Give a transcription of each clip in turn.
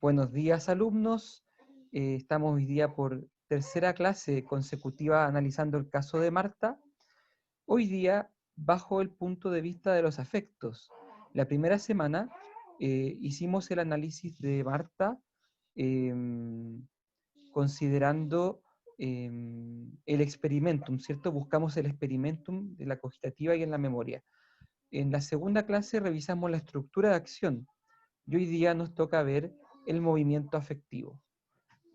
Buenos días, alumnos. Estamos hoy día por tercera clase consecutiva analizando el caso de Marta. Hoy día, bajo el punto de vista de los afectos. La primera semana hicimos el análisis de Marta considerando el experimentum, ¿cierto? Buscamos el experimentum de la cogitativa y en la memoria. En la segunda clase revisamos la estructura de acción. Y hoy día nos toca ver el movimiento afectivo.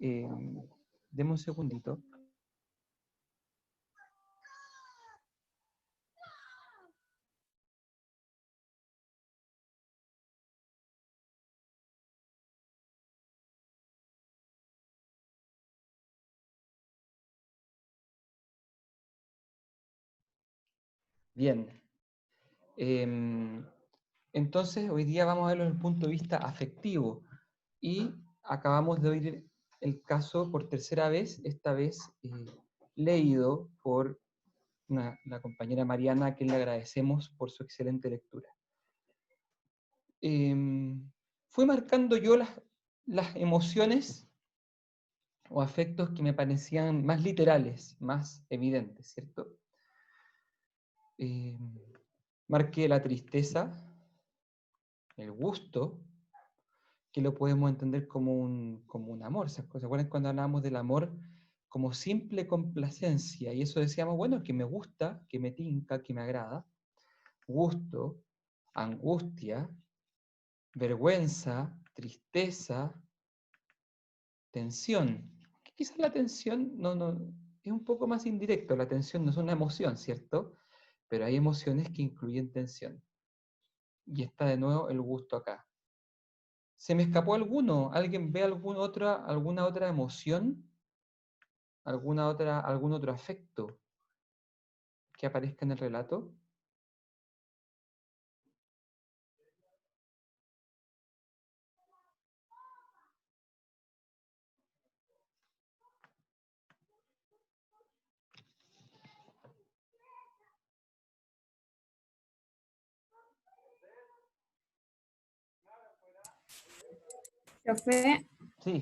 Deme un segundito. Bien. Entonces, hoy día vamos a verlo desde el punto de vista afectivo. Y acabamos de oír el caso por tercera vez, esta vez leído por la compañera Mariana, a quien le agradecemos por su excelente lectura. Fui marcando yo las emociones o afectos que me parecían más literales, más evidentes, ¿cierto? Marqué la tristeza, el gusto, que lo podemos entender como un amor. ¿Se acuerdan cuando hablábamos del amor como simple complacencia? Y eso decíamos, bueno, que me gusta, que me tinca, que me agrada. Gusto, angustia, vergüenza, tristeza, tensión. Quizás la tensión no, es un poco más indirecto. La tensión no es una emoción, ¿cierto? Pero hay emociones que incluyen tensión. Y está de nuevo el gusto acá. ¿Se me escapó alguno? ¿Alguien ve alguna otra emoción? ¿Algún otro afecto que aparezca en el relato? Profe, Sí.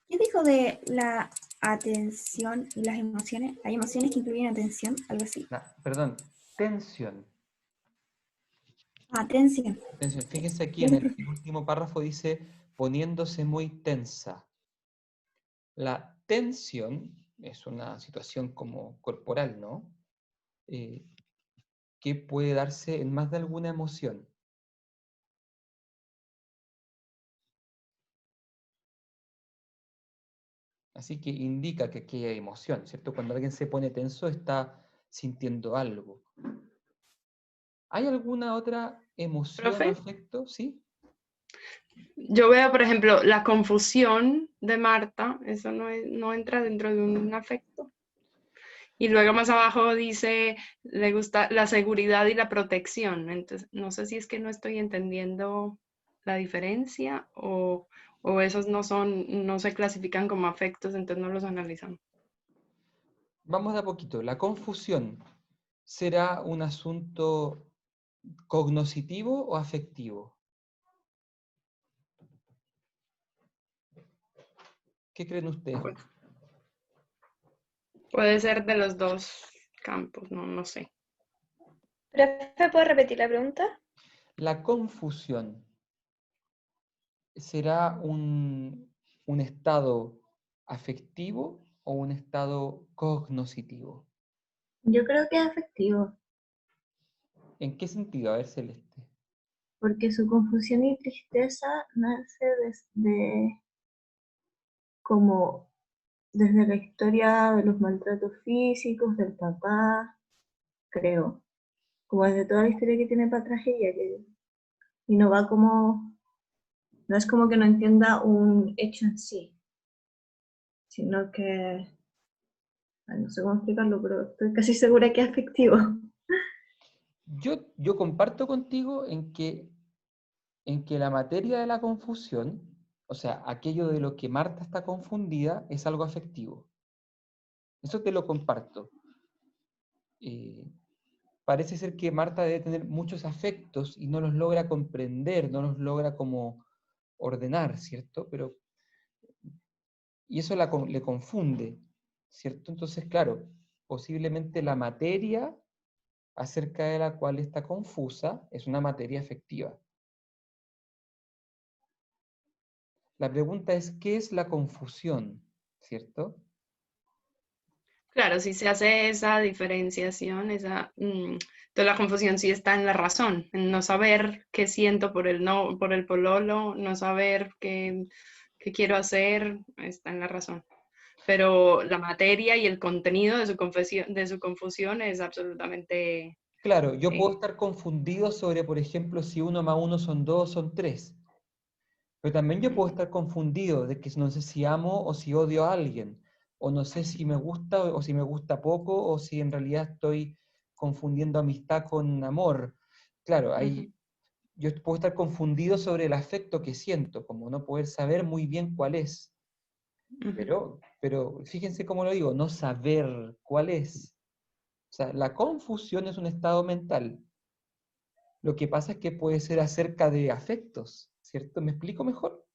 ¿qué dijo de la atención y las emociones? ¿Hay emociones que incluyen atención? Algo así. Perdón, tensión. Atención. Tensión. Fíjense aquí en Dime, el profe. último párrafo dice poniéndose muy tensa. La tensión es una situación como corporal, ¿no? Eh, que puede darse en más de alguna emoción. Así que indica que aquí hay emoción, ¿cierto? Cuando alguien se pone tenso está sintiendo algo. ¿Hay alguna otra emoción o Profe, afecto? ¿Sí? yo veo, por ejemplo, la confusión de Marta, eso no entra dentro de un afecto. Y luego más abajo dice, le gusta la seguridad y la protección. Entonces, no sé si es que no estoy entendiendo la diferencia o esos no se clasifican como afectos, entonces no los analizamos. Vamos de a poquito. La confusión, ¿será un asunto cognoscitivo o afectivo? ¿Qué creen ustedes? Pues, puede ser de los dos campos, no sé. ¿Profe, puede repetir la pregunta? La confusión, ¿será un estado afectivo o un estado cognoscitivo? Yo creo que es afectivo, ¿En qué sentido? A ver, Celeste. porque su confusión y tristeza nace como desde la historia de los maltratos físicos del papá, creo, como desde toda la historia que tiene para atrás ella, y no va como, no es como que no entienda un hecho en sí, sino que, ay, no sé cómo explicarlo, pero estoy casi segura que es afectivo. Yo comparto contigo en que la materia de la confusión, o sea, aquello de lo que Marta está confundida, es algo afectivo. Eso te lo comparto. Eh, Parece ser que Marta debe tener muchos afectos y no los logra comprender, no los logra como ordenar, ¿cierto? Y eso le confunde, ¿cierto? Entonces, claro, posiblemente la materia acerca de la cual está confusa es una materia afectiva. La pregunta es, ¿qué es la confusión? ¿Cierto? Claro, si se hace esa diferenciación, entonces la confusión sí está en la razón, en no saber qué siento por el no, por el pololo, no saber qué quiero hacer, está en la razón. Pero la materia y el contenido de su confusión es absolutamente... Claro, yo puedo eh, estar confundido sobre, por ejemplo, si 1 más 1 son 2 o son 3. Pero también yo puedo estar confundido de que no sé si amo o si odio a alguien, o no sé si me gusta o si me gusta poco, o si en realidad estoy confundiendo amistad con amor. Claro, ujú, yo puedo estar confundido sobre el afecto que siento, como no poder saber muy bien cuál es. ujú. Pero fíjense cómo lo digo, no saber cuál es. O sea, la confusión es un estado mental. Lo que pasa es que puede ser acerca de afectos, ¿cierto? ¿Me explico mejor?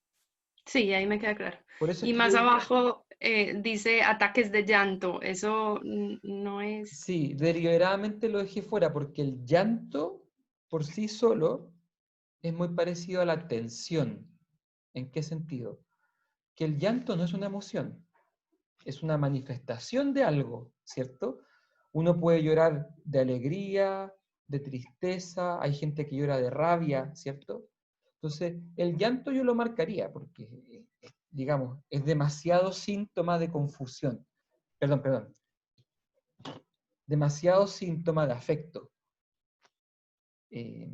Sí, ahí me queda claro. Por eso es Y que yo más diría, abajo dice ataques de llanto. Eso no es... sí, deliberadamente lo dejé fuera porque el llanto por sí solo es muy parecido a la tensión. ¿En qué sentido? Que el llanto no es una emoción, es una manifestación de algo, ¿cierto? Uno puede llorar de alegría, de tristeza, hay gente que llora de rabia, ¿cierto? Entonces, el llanto yo lo marcaría porque, digamos, es demasiado síntoma de confusión. Perdón, demasiado síntoma de afecto. Eh,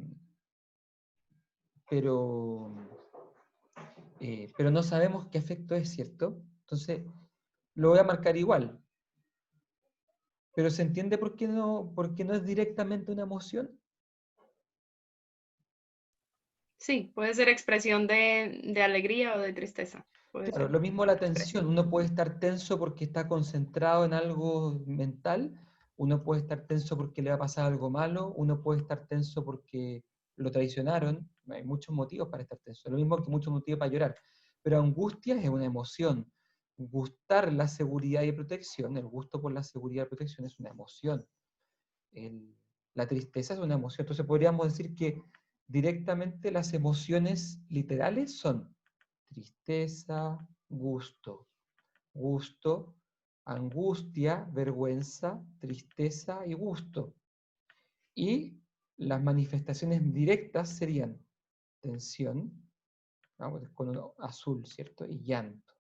pero, pero no sabemos qué afecto es, ¿cierto? Entonces, lo voy a marcar igual. Pero ¿se entiende por qué no es directamente una emoción? Sí, puede ser expresión de alegría o de tristeza. Puede Claro, ser lo mismo la tensión. expresión. Uno puede estar tenso porque está concentrado en algo mental, uno puede estar tenso porque le va a pasar algo malo, uno puede estar tenso porque lo traicionaron. Hay muchos motivos para estar tenso. Lo mismo que muchos motivos para llorar. Pero angustia es una emoción. Gustar la seguridad y protección, el gusto por la seguridad y protección es una emoción. La tristeza es una emoción. Entonces podríamos decir que directamente las emociones literales son tristeza, gusto, gusto, angustia, vergüenza, tristeza y gusto. Y las manifestaciones directas serían tensión, vamos con uno azul, ¿cierto? Y llanto.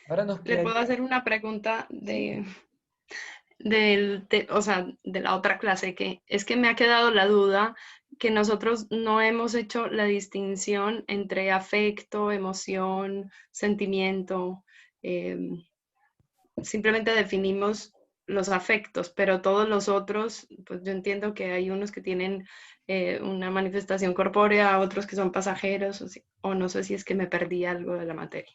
Ahora nos Le puedo quedaría, hacer una pregunta ¿sí? o sea, de la otra clase, que es que me ha quedado la duda que nosotros no hemos hecho la distinción entre afecto, emoción, sentimiento. Simplemente definimos los afectos, pero todos los otros, pues yo entiendo que hay unos que tienen una manifestación corpórea, otros que son pasajeros, o no sé si es que me perdí algo de la materia.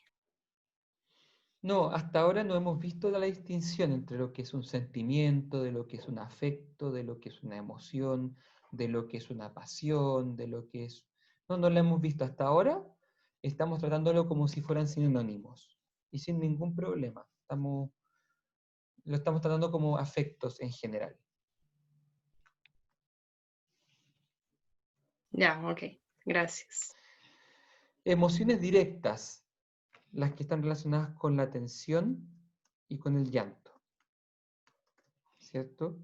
No, hasta ahora no hemos visto la distinción entre lo que es un sentimiento, de lo que es un afecto, de lo que es una emoción, de lo que es una pasión, de lo que es... No, no la hemos visto hasta ahora. Estamos tratándolo como si fueran sinónimos y sin ningún problema. Lo estamos tratando como afectos en general. Ya, ok, gracias. Emociones directas, las que están relacionadas con la tensión y con el llanto, ¿cierto?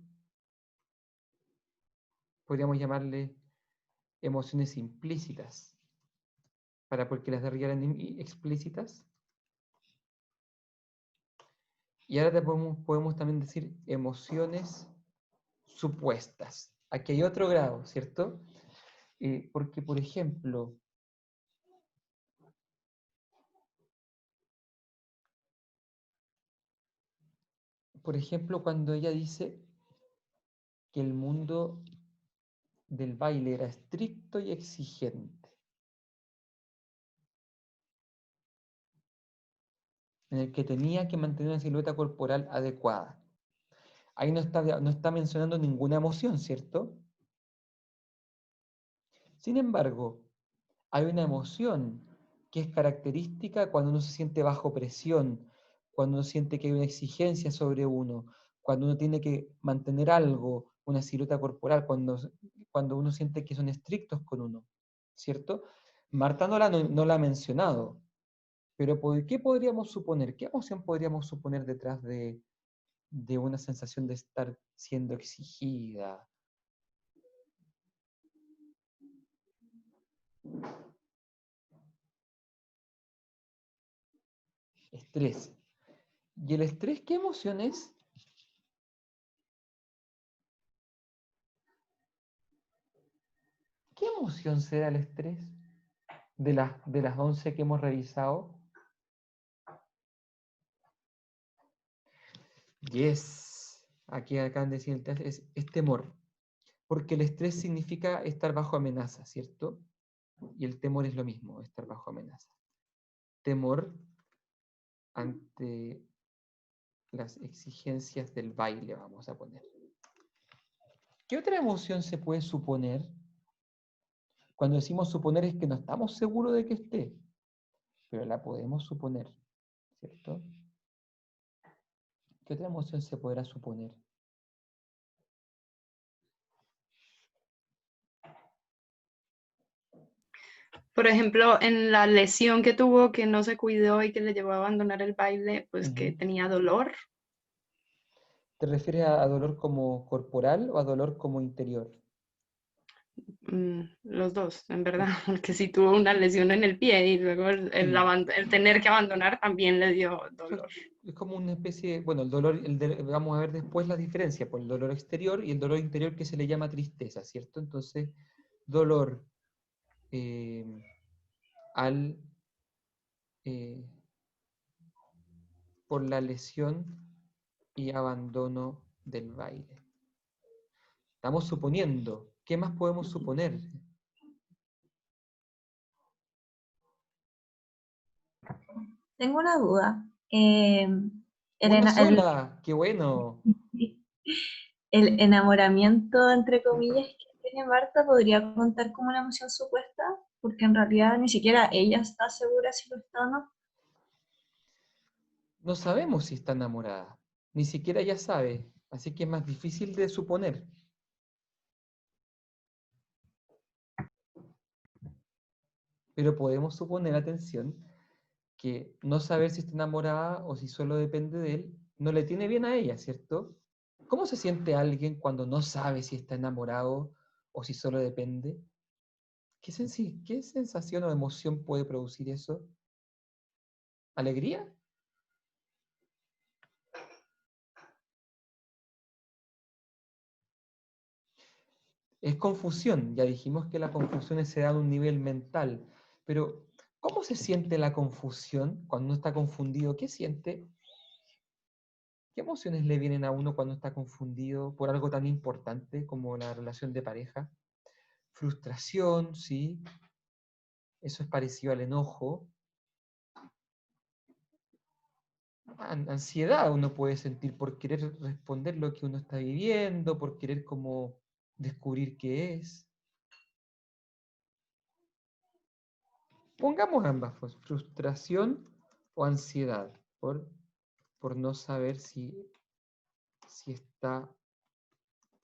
Podríamos llamarle emociones implícitas, para porque las de arriba eran explícitas. Y ahora podemos también decir emociones supuestas. Aquí hay otro grado, ¿cierto? Porque, por ejemplo, cuando ella dice que el mundo del baile era estricto y exigente, en el que tenía que mantener una silueta corporal adecuada. Ahí no está mencionando ninguna emoción, ¿cierto? Sin embargo, hay una emoción que es característica cuando uno se siente bajo presión, cuando uno siente que hay una exigencia sobre uno, cuando uno tiene que mantener algo, una silueta corporal, cuando uno siente que son estrictos con uno, ¿cierto? Marta no la ha mencionado, pero ¿qué podríamos suponer? ¿Qué emoción podríamos suponer detrás de una sensación de estar siendo exigida? Estrés. ¿Y el estrés qué emoción es? ¿Qué emoción será el estrés de las 11 que hemos revisado? Yes. Aquí acaban de decir el test, es temor. Porque el estrés significa estar bajo amenaza, ¿cierto? Y el temor es lo mismo, estar bajo amenaza. Temor ante las exigencias del baile, vamos a poner. ¿Qué otra emoción se puede suponer? Cuando decimos suponer es que no estamos seguros de que esté, pero la podemos suponer, ¿cierto? ¿Qué otra emoción se podrá suponer? Por ejemplo, en la lesión que tuvo, que no se cuidó y que le llevó a abandonar el baile, pues que tenía dolor. ¿Te refieres a dolor como corporal o a dolor como interior? Los dos, en verdad, porque sí tuvo una lesión en el pie y luego el tener que abandonar también le dio dolor. Es como una especie, bueno, el dolor, vamos a ver después la diferencia por el dolor exterior y el dolor interior que se le llama tristeza, ¿cierto? Entonces, dolor por la lesión y abandono del baile. Estamos suponiendo. ¿Qué más podemos suponer? Tengo una duda. Una sola, qué bueno. El enamoramiento, entre comillas, que tiene Marta podría contar como una emoción supuesta, porque en realidad ni siquiera ella está segura si lo está o no. No sabemos si está enamorada. Ni siquiera ella sabe. Así que es más difícil de suponer. Pero podemos suponer, atención, que no saber si está enamorada o si solo depende de él, no le tiene bien a ella, ¿cierto? ¿Cómo se siente alguien cuando no sabe si está enamorado o si solo depende? ¿Qué sensación o emoción puede producir eso? ¿Alegría? Es confusión. Ya dijimos que la confusión se da a un nivel mental. Pero, ¿cómo se siente la confusión cuando uno está confundido? ¿Qué siente? ¿Qué emociones le vienen a uno cuando está confundido por algo tan importante como la relación de pareja? Frustración, ¿sí? Eso es parecido al enojo. Ansiedad uno puede sentir por querer responder lo que uno está viviendo, por querer como descubrir qué es. Pongamos ambas, pues, frustración o ansiedad por no saber si está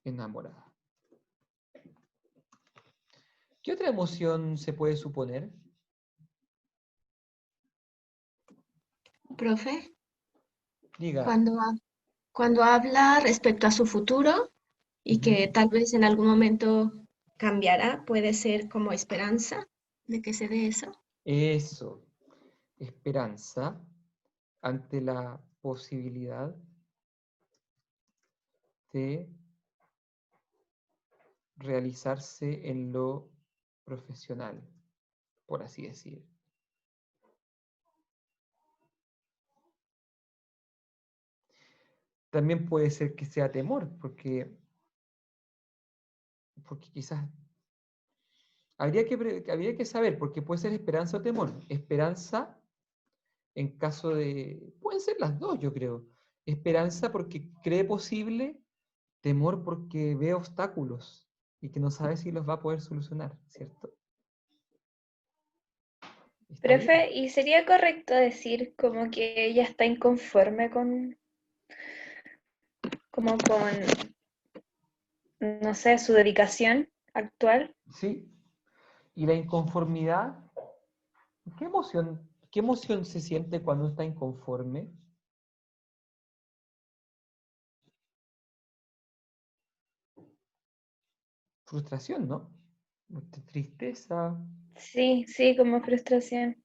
enamorada. ¿Qué otra emoción se puede suponer? Profe, Diga. cuando habla respecto a su futuro y que tal vez en algún momento cambiará, puede ser como esperanza de que se dé eso. Eso, esperanza ante la posibilidad de realizarse en lo profesional, por así decir. También puede ser que sea temor, porque quizás habría que saber, porque puede ser esperanza o temor. Esperanza en caso de... Pueden ser las dos, yo creo. Esperanza porque cree posible Temor porque ve obstáculos y que no sabe si los va a poder solucionar, ¿cierto? Está bien. Profe, ¿y sería correcto decir como que ella está inconforme como con, no sé, su dedicación actual? Sí. Y la inconformidad, qué emoción se siente cuando está inconforme? Frustración, ¿no? Tristeza, Sí, sí, como frustración.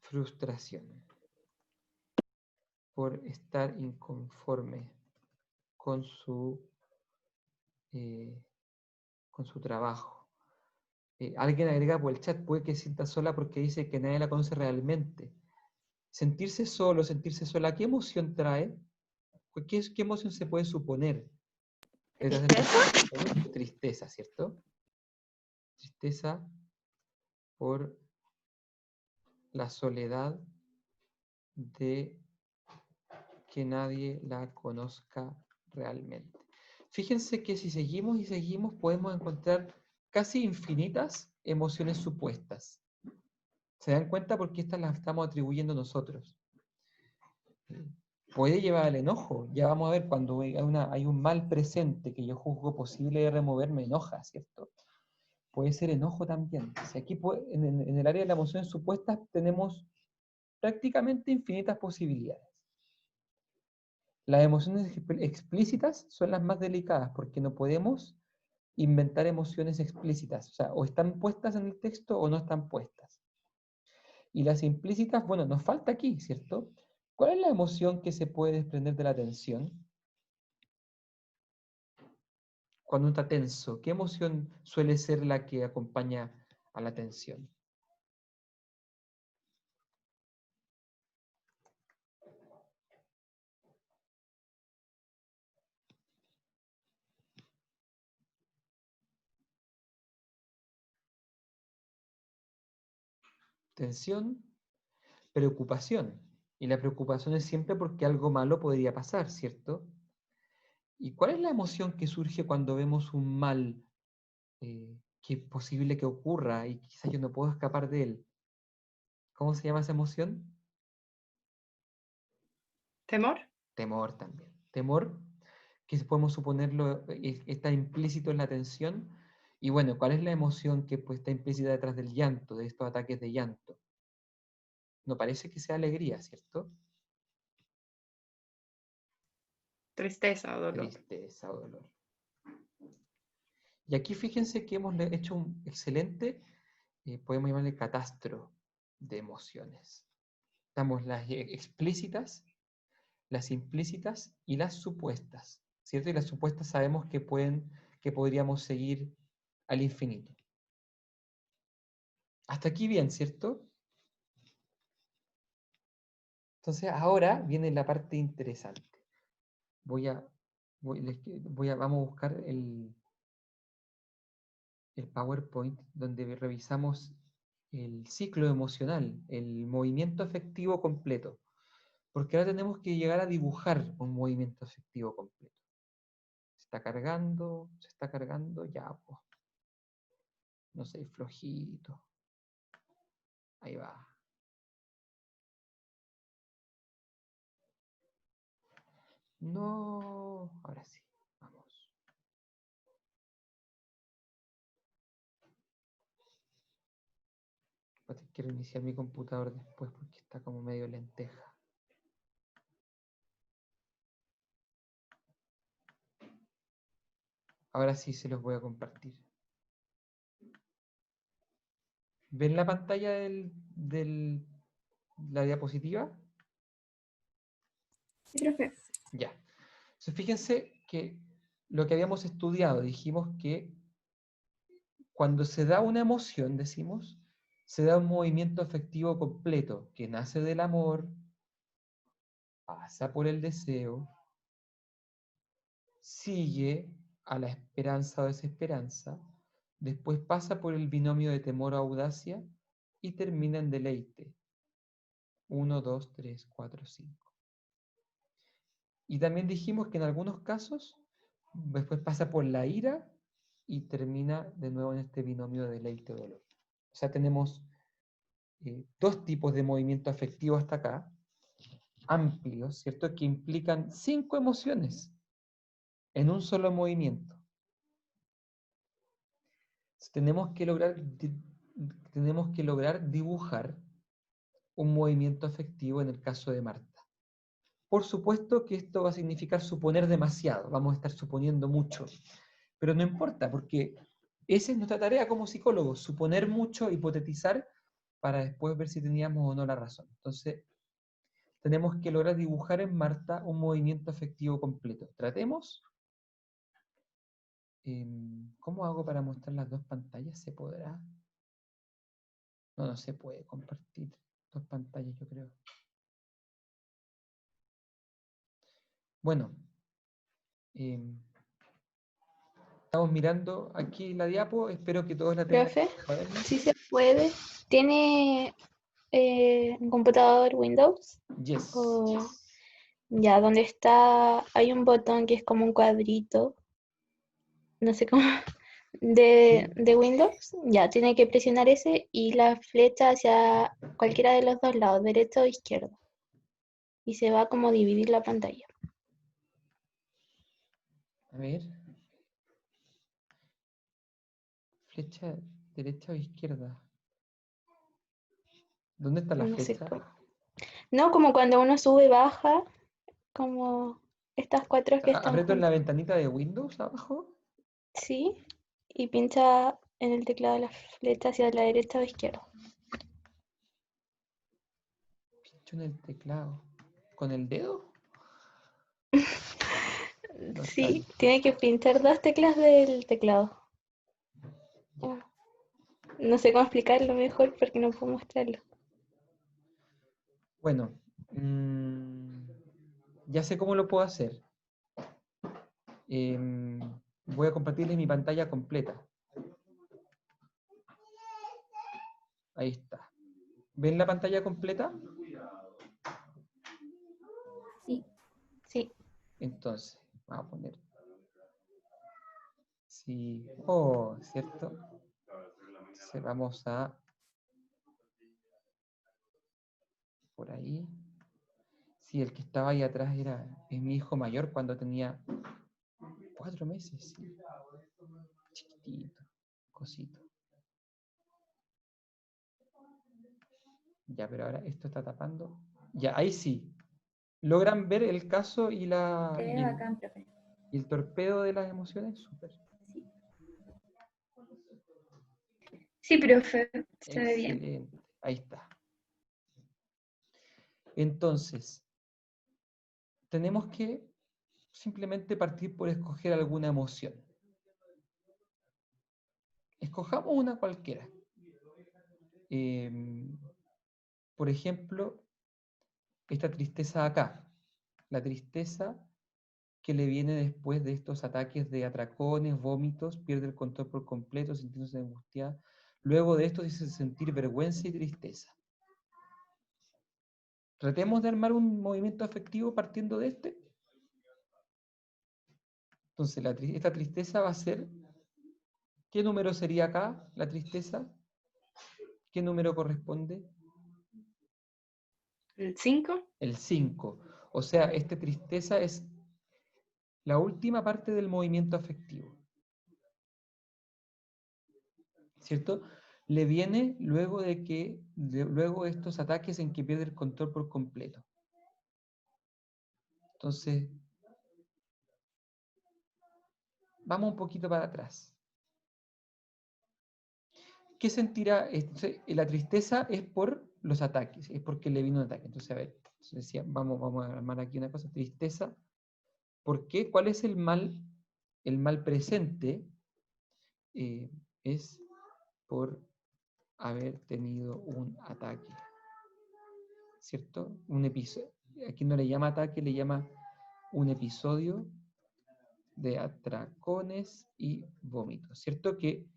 frustración por estar inconforme con su, eh, con su trabajo. Alguien agrega por el chat, puede que se sienta sola porque dice que nadie la conoce realmente. Sentirse solo, sentirse sola, ¿qué emoción trae? ¿Qué emoción se puede suponer detrás de la tristeza, ¿cierto? Tristeza por la soledad de que nadie la conozca realmente. Fíjense que si seguimos y seguimos podemos encontrar casi infinitas emociones supuestas. ¿Se dan cuenta? Porque estas las estamos atribuyendo nosotros. Puede llevar al enojo. Ya vamos a ver cuando hay un mal presente que yo juzgo posible de remover, me enoja, ¿cierto? Puede ser enojo también. Si aquí en el área de las emociones supuestas tenemos prácticamente infinitas posibilidades. Las emociones explícitas son las más delicadas porque no podemos inventar emociones explícitas. O sea, o están puestas en el texto o no están puestas. Y las implícitas, bueno, nos falta aquí, ¿cierto? ¿Cuál es la emoción que se puede desprender de la tensión? Cuando uno está tenso, ¿qué emoción suele ser la que acompaña a la tensión? Tensión, preocupación. Y la preocupación es siempre porque algo malo podría pasar, ¿cierto? ¿Y cuál es la emoción que surge cuando vemos un mal que es posible que ocurra y quizás yo no puedo escapar de él? ¿Cómo se llama esa emoción? ¿Temor? Temor también. Temor, que podemos suponerlo, está implícito en la tensión. Y bueno, ¿cuál es la emoción que pues, está implícita detrás del llanto, de estos ataques de llanto? No parece que sea alegría, ¿cierto? Tristeza o dolor. Tristeza o dolor. Y aquí fíjense que hemos hecho un excelente, podemos llamarle catastro de emociones. Estamos las explícitas, las implícitas y las supuestas, ¿cierto? Y las supuestas sabemos que podríamos seguir al infinito. Hasta aquí bien, ¿cierto? Entonces ahora viene la parte interesante. Vamos a buscar el PowerPoint donde revisamos el ciclo emocional, el movimiento afectivo completo. Porque ahora tenemos que llegar a dibujar un movimiento afectivo completo. Se está cargando, ya, pues. No sé, flojito. Ahí va. No, ahora sí, vamos. Voy a tener que reiniciar mi computador después porque está como medio lenteja. Ahora sí se los voy a compartir. ¿Ven la pantalla la diapositiva? Sí, profe. Ya. Entonces, fíjense que lo que habíamos estudiado, dijimos que cuando se da una emoción, decimos, se da un movimiento afectivo completo que nace del amor, pasa por el deseo, sigue a la esperanza o desesperanza, después pasa por el binomio de temor o audacia y termina en deleite. 1, 2, 3, 4, 5. Y también dijimos que en algunos casos después pasa por la ira y termina de nuevo en este binomio de deleite o dolor. O sea, tenemos dos tipos de movimiento afectivo hasta acá, amplios, ¿cierto? Que implican 5 emociones en un solo movimiento. Tenemos que lograr dibujar un movimiento afectivo en el caso de Marta. Por supuesto que esto va a significar suponer demasiado, vamos a estar suponiendo mucho, pero no importa, porque esa es nuestra tarea como psicólogos, suponer mucho, hipotetizar, para después ver si teníamos o no la razón. Entonces, tenemos que lograr dibujar en Marta un movimiento afectivo completo. Tratemos. ¿Cómo hago para mostrar las dos pantallas? ¿Se podrá? No, no se puede compartir dos pantallas, yo creo. Bueno, estamos mirando aquí la diapo, espero que todos la tengan. Profe, sí se puede. ¿Tiene un computador Windows? Yes. O ya, donde está, hay un botón que es como un cuadrito, no sé cómo, de Windows. Ya, tiene que presionar ese y la flecha hacia cualquiera de los dos lados, derecho o izquierdo. Y se va como a dividir la pantalla. A ver. Flecha derecha o izquierda. ¿Dónde está la No sé flecha? cuál. No, como cuando uno sube y baja, como estas cuatro que están ¿Aprieto en la juntas. ventanita de Windows abajo? Sí, y pincha en el teclado de la flecha hacia la derecha o izquierda. Pincho en el teclado. ¿Con el dedo? No Sí, está. tiene que pinchar dos teclas del teclado. Ah, no sé cómo explicarlo mejor porque no puedo mostrarlo. Bueno, ya sé cómo lo puedo hacer. Voy a compartirles mi pantalla completa. Ahí está. ¿Ven la pantalla completa? Sí. Sí, Entonces, vamos a poner. Sí. Oh, ¿cierto? Entonces vamos a. Por ahí. Sí, el que estaba ahí atrás es mi hijo mayor cuando tenía 4 meses. Sí. Chiquitito, cosito. Ya, pero ahora esto está tapando. Ya, ahí sí. ¿Logran ver el caso y Te y veo acá, profe. el torpedo de las emociones? Súper. sí, profe, se ve bien. Excelente. Ahí está. Entonces, tenemos que simplemente partir por escoger alguna emoción. Escojamos una cualquiera. Por ejemplo, esta tristeza acá. La tristeza que le viene después de estos ataques de atracones, vómitos, pierde el control por completo, sintiéndose angustiada. Luego de esto dice sentir vergüenza y tristeza. Tratemos de armar un movimiento afectivo partiendo de este. Entonces, esta tristeza va a ser, ¿qué número sería acá la tristeza? ¿Qué número corresponde? ¿El 5? El 5. O sea, esta tristeza es la última parte del movimiento afectivo. ¿Cierto? Le viene luego luego de estos ataques en que pierde el control por completo. Entonces, vamos un poquito para atrás. ¿Qué sentirá? Entonces, la tristeza es por los ataques, es porque le vino un ataque. Entonces, a ver, decía, vamos a armar aquí una cosa, tristeza. ¿Por qué? ¿Cuál es el mal? El mal presente es por haber tenido un ataque. ¿Cierto? Un episodio. Aquí no le llama ataque, le llama un episodio de atracones y vómitos. ¿Cierto? Que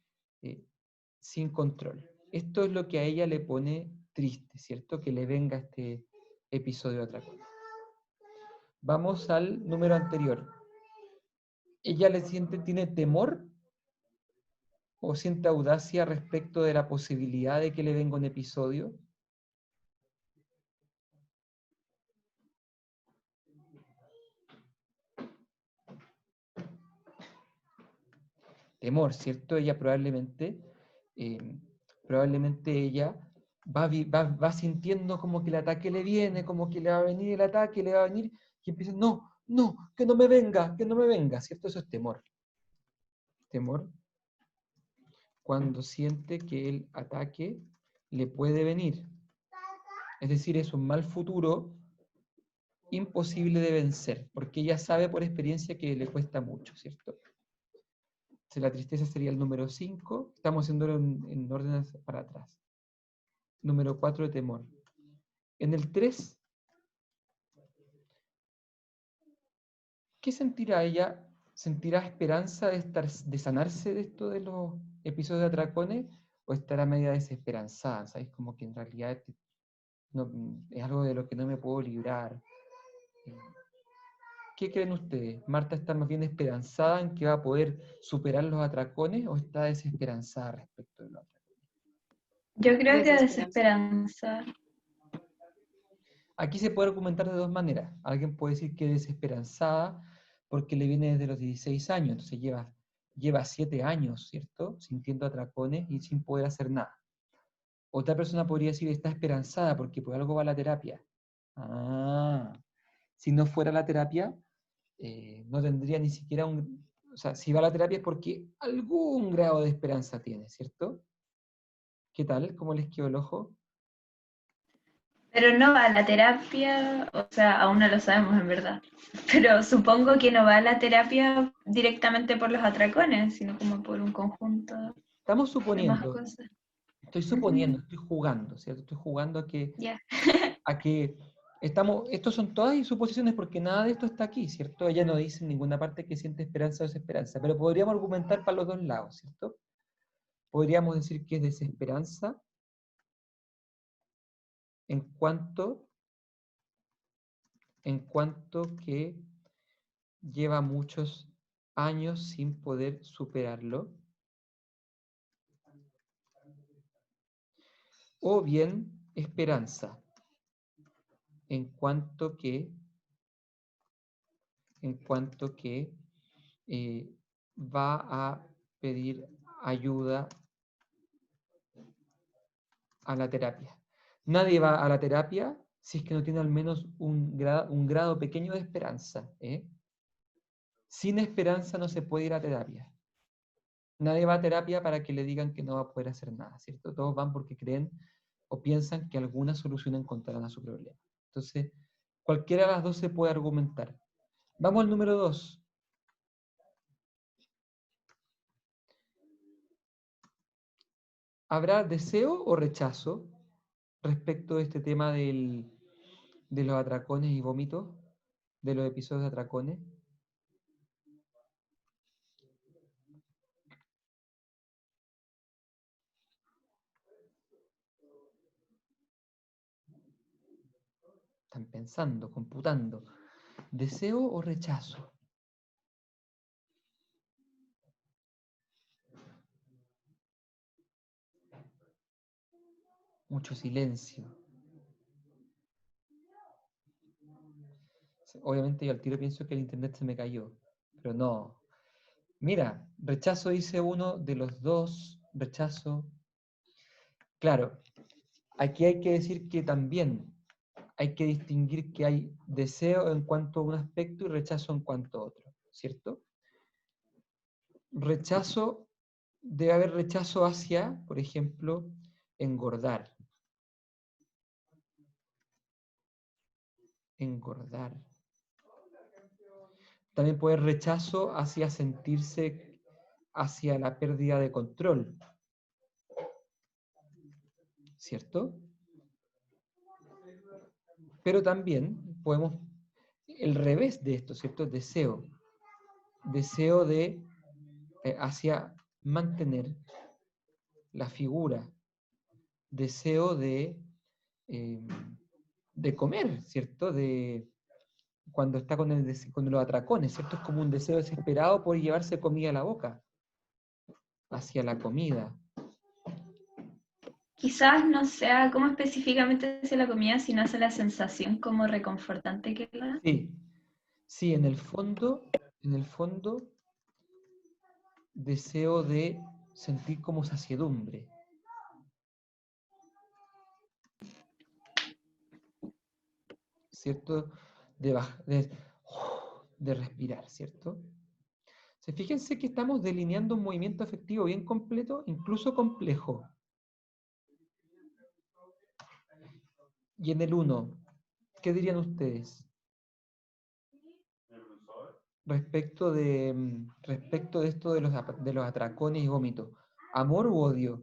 sin control. Esto es lo que a ella le pone triste, ¿cierto? Que le venga este episodio de atracones. Vamos al número anterior. ella tiene temor o siente audacia respecto de la posibilidad de que le venga un episodio. Temor, ¿cierto? Ella probablemente ella va sintiendo como que el ataque le viene, como que le va a venir el ataque, le va a venir, y empieza, no, no, que no me venga, ¿cierto? Eso es temor. Temor cuando siente que el ataque le puede venir. Es decir, es un mal futuro imposible de vencer, porque ella sabe por experiencia que le cuesta mucho, ¿cierto? Entonces, la tristeza sería el número 5, estamos haciéndolo en orden para atrás. Número 4 de temor. En el 3, ¿qué sentirá ella? ¿Sentirá esperanza de sanarse de esto de los episodios de atracones? ¿O estará media desesperanzada? ¿Sabes? Como que en realidad no, es algo de lo que no me puedo librar. ¿Qué creen ustedes? ¿Marta está más bien esperanzada en que va a poder superar los atracones o está desesperanzada respecto de los atracones? Yo creo que Desesperanza. desesperanza. Aquí se puede argumentar de dos maneras. Alguien puede decir que es desesperanzada porque le viene desde los 16 años, entonces lleva 7 años, ¿cierto? Sintiendo atracones y sin poder hacer nada. Otra persona podría decir que está esperanzada porque por algo va a la terapia. Ah, si no fuera la terapia, no tendría ni siquiera o sea, si va a la terapia es porque algún grado de esperanza tiene, ¿cierto? ¿Qué tal? ¿Cómo les quedó el ojo? Pero no va a la terapia, o sea, aún no lo sabemos en verdad. Pero supongo que no va a la terapia directamente por los atracones, sino como por un conjunto Estamos de más suponiendo, cosas. estoy suponiendo, estoy jugando, ¿cierto? Estoy jugando Ya. a que estos son todas suposiciones porque nada de esto está aquí, ¿cierto? Ella no dice en ninguna parte que siente esperanza o desesperanza, pero podríamos argumentar para los dos lados, ¿cierto? Podríamos decir que es desesperanza en cuanto que lleva muchos años sin poder superarlo, o bien esperanza en cuanto que va a pedir ayuda a la terapia. Nadie va a la terapia si es que no tiene al menos un grado pequeño de esperanza. Sin esperanza no se puede ir a terapia. Nadie va a terapia para que le digan que no va a poder hacer nada, ¿cierto? Todos van porque creen o piensan que alguna solución encontrarán a su problema. Entonces, cualquiera de las dos se puede argumentar. Vamos al número 2. ¿Habrá deseo o rechazo respecto de este tema de los atracones y vómitos, de los episodios de atracones? Están pensando, computando. ¿Deseo o rechazo? Mucho silencio. Obviamente yo al tiro pienso que el internet se me cayó, pero no. Mira, rechazo dice uno de los dos, rechazo. Claro, aquí hay que decir que también hay que distinguir que hay deseo en cuanto a un aspecto y rechazo en cuanto a otro, ¿cierto? Rechazo, debe haber rechazo hacia, por ejemplo, engordar. Engordar. También puede haber rechazo hacia sentirse, hacia la pérdida de control, ¿cierto? Pero también podemos, el revés de esto, ¿cierto? Deseo. Deseo de, hacia mantener la figura. Deseo de comer, ¿cierto? De cuando está con los atracones, ¿cierto? Es como un deseo desesperado por llevarse comida a la boca, hacia la comida. Quizás no sea como específicamente hacia la comida, sino hacia la sensación como reconfortante que da. Sí, sí, en el fondo, deseo de sentir como saciedumbre. ¿Cierto? De respirar, ¿cierto? Fíjense que estamos delineando un movimiento afectivo bien completo, incluso complejo. Y en el 1, ¿qué dirían ustedes? Respecto de esto de los atracones y vómitos. ¿Amor u odio?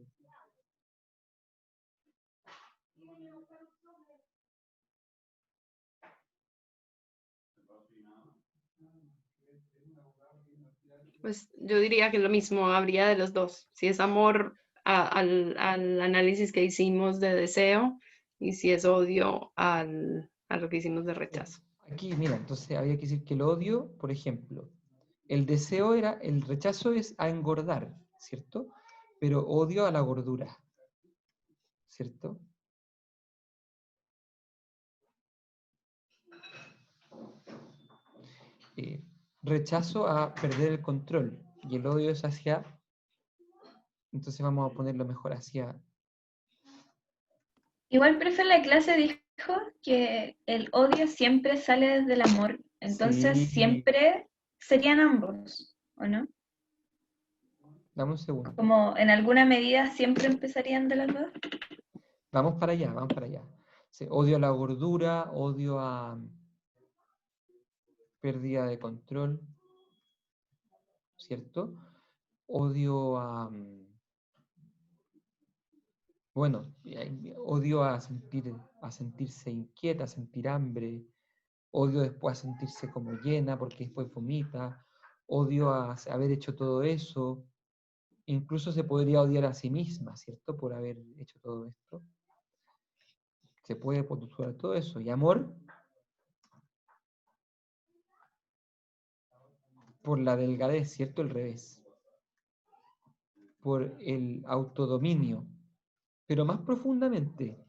Pues yo diría que lo mismo, habría de los dos. Si es amor al análisis que hicimos de deseo y si es odio a lo que hicimos de rechazo. Aquí, mira, entonces había que decir que el odio, por ejemplo, el rechazo es a engordar, ¿cierto? Pero odio a la gordura, ¿cierto? Rechazo a perder el control y el odio es hacia, entonces vamos a ponerlo mejor hacia. Igual, profe, en la clase dijo que el odio siempre sale desde el amor, entonces Sí, siempre serían ambos, ¿o no? dame un segundo. Como en alguna medida siempre empezarían de las dos. Vamos para allá, vamos para allá. Sí, odio a la gordura, odio a pérdida de control, ¿cierto? Odio a, bueno, odio a sentirse inquieta, a sentir hambre, odio después a sentirse como llena porque después vomita, odio a haber hecho todo eso, incluso se podría odiar a sí misma, ¿cierto? Por haber hecho todo esto. Se puede postular todo eso. Y amor, por la delgadez, ¿cierto? El revés. Por el autodominio. Pero más profundamente,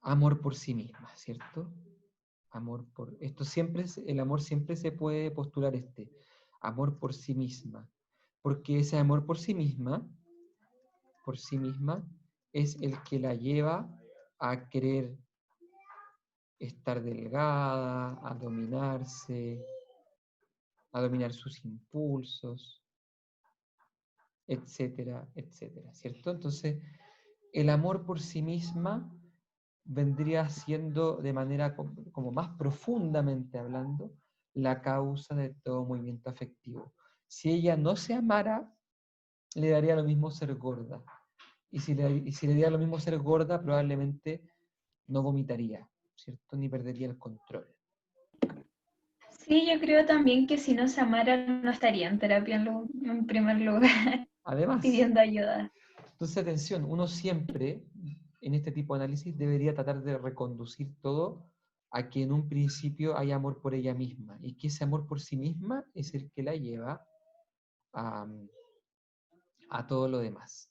amor por sí misma, ¿cierto? El amor siempre se puede postular amor por sí misma. Porque ese amor por sí misma, es el que la lleva a querer estar delgada, a dominarse, a dominar sus impulsos, etcétera, etcétera, ¿cierto? Entonces, el amor por sí misma vendría siendo de manera como más profundamente hablando la causa de todo movimiento afectivo. Si ella no se amara, le daría lo mismo ser gorda. Y si le diera lo mismo ser gorda, probablemente no vomitaría, ¿cierto? Ni perdería el control. Sí, yo creo también que si no se amara no estaría en terapia en primer lugar, Además, pidiendo ayuda. entonces atención, uno siempre en este tipo de análisis debería tratar de reconducir todo a que en un principio hay amor por ella misma y que ese amor por sí misma es el que la lleva a todo lo demás.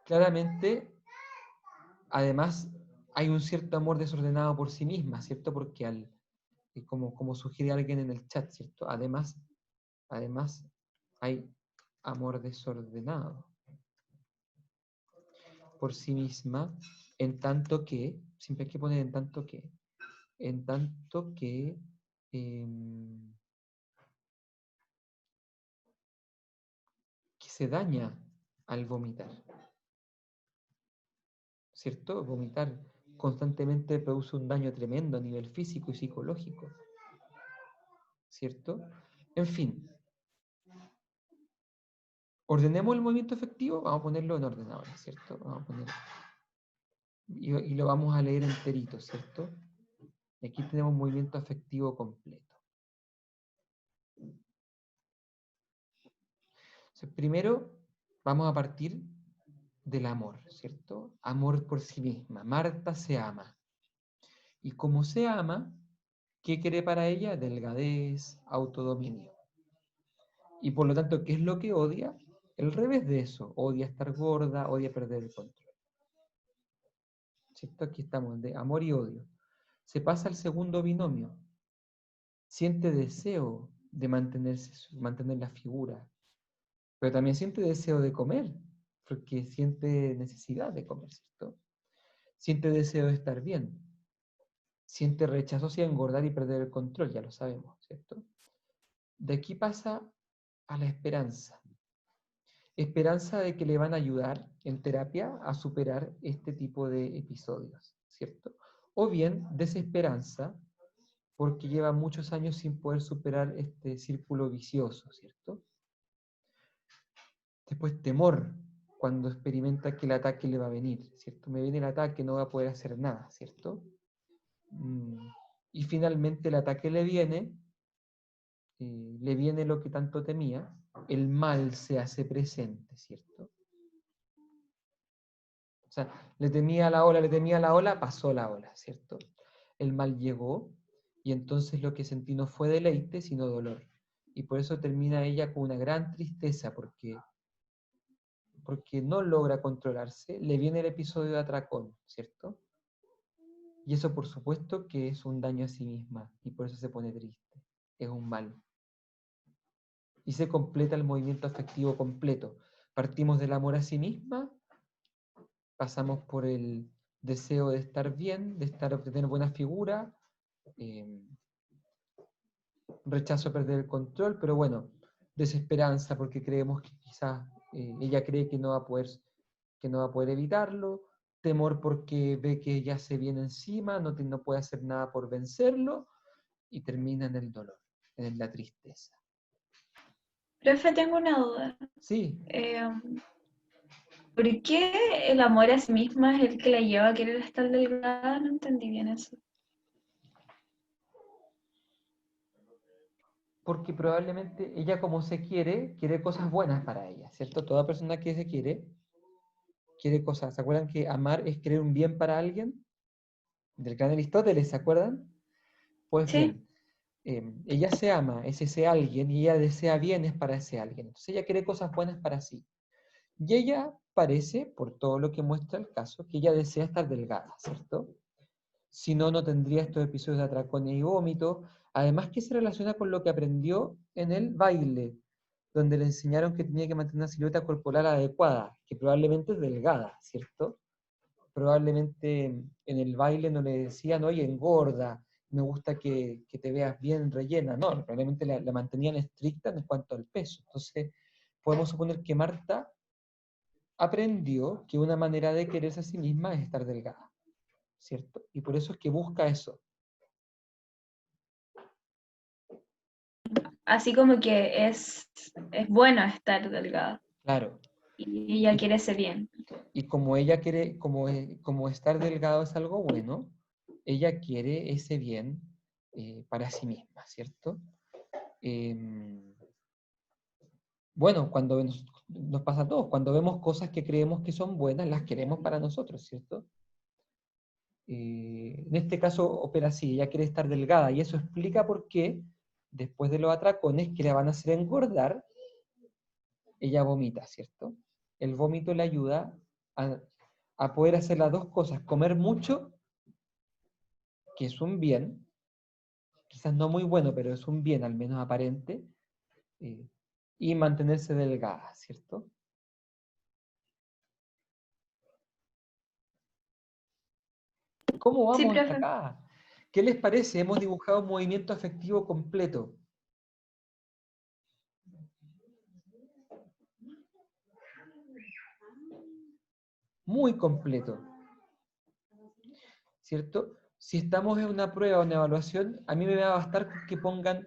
Claramente, además, hay un cierto amor desordenado por sí misma, ¿cierto? Porque como sugiere alguien en el chat, ¿cierto? Además hay amor desordenado por sí misma, en tanto que, siempre hay que poner en tanto que se daña al vomitar, ¿cierto? Vomitar constantemente produce un daño tremendo a nivel físico y psicológico, ¿cierto? En fin, ordenemos el movimiento efectivo, vamos a ponerlo en orden ahora, ¿cierto? Vamos a poner, y lo vamos a leer enterito, ¿cierto? Y aquí tenemos un movimiento afectivo completo. Entonces, primero vamos a partir del amor, ¿cierto? Amor por sí misma. Marta se ama. Y como se ama, ¿qué quiere para ella? Delgadez, autodominio. Y por lo tanto, ¿qué es lo que odia? El revés de eso. Odia estar gorda, odia perder el control. ¿Cierto? Aquí estamos, de amor y odio. Se pasa al segundo binomio. Siente deseo de mantener la figura, pero también siente deseo de comer, porque siente necesidad de comer, ¿cierto? Siente deseo de estar bien. Siente rechazo hacia engordar y perder el control, ya lo sabemos, ¿cierto? De aquí pasa a la esperanza. Esperanza de que le van a ayudar en terapia a superar este tipo de episodios, ¿cierto? O bien desesperanza porque lleva muchos años sin poder superar este círculo vicioso, ¿cierto? Después temor, cuando experimenta que el ataque le va a venir, ¿cierto? Me viene el ataque, no va a poder hacer nada, ¿cierto? Y finalmente el ataque le viene lo que tanto temía, el mal se hace presente, ¿cierto? O sea, le temía la ola, pasó la ola, ¿cierto? El mal llegó y entonces lo que sentí no fue deleite, sino dolor. Y por eso termina ella con una gran tristeza, porque no logra controlarse, le viene el episodio de atracón, ¿cierto? Y eso por supuesto que es un daño a sí misma, y por eso se pone triste, es un mal. Y se completa el movimiento afectivo completo. Partimos del amor a sí misma, pasamos por el deseo de estar bien, de tener buena figura, rechazo a perder el control, pero bueno, desesperanza porque creemos que quizás ella cree que no va a poder evitarlo, temor porque ve que ya se viene encima, no puede hacer nada por vencerlo, y termina en el dolor, en la tristeza. Profe, tengo una duda. Sí, ¿Por qué el amor a sí misma es el que la lleva a querer estar delgada? No entendí bien eso. porque probablemente ella como se quiere cosas buenas para ella, ¿cierto? Toda persona que se quiere cosas. ¿Se acuerdan que amar es querer un bien para alguien? Del gran Aristóteles, ¿se acuerdan? Pues Sí. bien, ella se ama, es ese alguien, y ella desea bienes para ese alguien. Entonces ella quiere cosas buenas para sí. Y ella parece, por todo lo que muestra el caso, que ella desea estar delgada, ¿cierto? Si no, no tendría estos episodios de atracón y vómito. Además que se relaciona con lo que aprendió en el baile, donde le enseñaron que tenía que mantener una silueta corporal adecuada, que probablemente es delgada, ¿cierto? Probablemente en el baile no le decían, oye, engorda, me gusta que te veas bien rellena. No, probablemente la mantenían estricta en cuanto al peso. Entonces, podemos suponer que Marta aprendió que una manera de quererse a sí misma es estar delgada, ¿cierto? Y por eso es que busca eso. Así como que es bueno estar delgada Claro. y ella Y, quiere ese bien. y como ella quiere, como estar delgado es algo bueno, ella quiere ese bien para sí misma, ¿cierto? Bueno, cuando nos pasa a todos, cuando vemos cosas que creemos que son buenas, las queremos para nosotros, ¿cierto? En este caso opera así, ella quiere estar delgada, y eso explica por qué, después de los atracones que la van a hacer engordar, ella vomita, ¿cierto? El vómito le ayuda a poder hacer las dos cosas, comer mucho, que es un bien, quizás no muy bueno, pero es un bien al menos aparente, y mantenerse delgada, ¿cierto? ¿Cómo Sí, vamos hasta profe. acá? ¿Qué les parece? Hemos dibujado un movimiento afectivo completo. Muy completo. ¿Cierto? Si estamos en una prueba o una evaluación, a mí me va a bastar con que pongan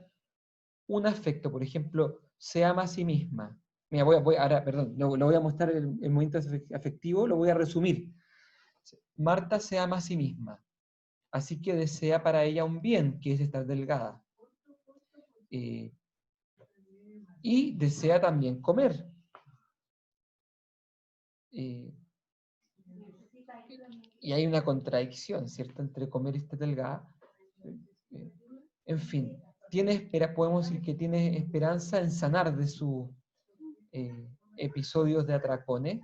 un afecto. Por ejemplo, se ama a sí misma. Mira, ahora, perdón, lo voy a mostrar el movimiento afectivo, lo voy a resumir. Marta se ama a sí misma. Así que desea para ella un bien, que es estar delgada. Y desea también comer. y hay una contradicción, ¿cierto?, entre comer y estar delgada. En fin, podemos decir que tiene esperanza en sanar de sus episodios de atracones,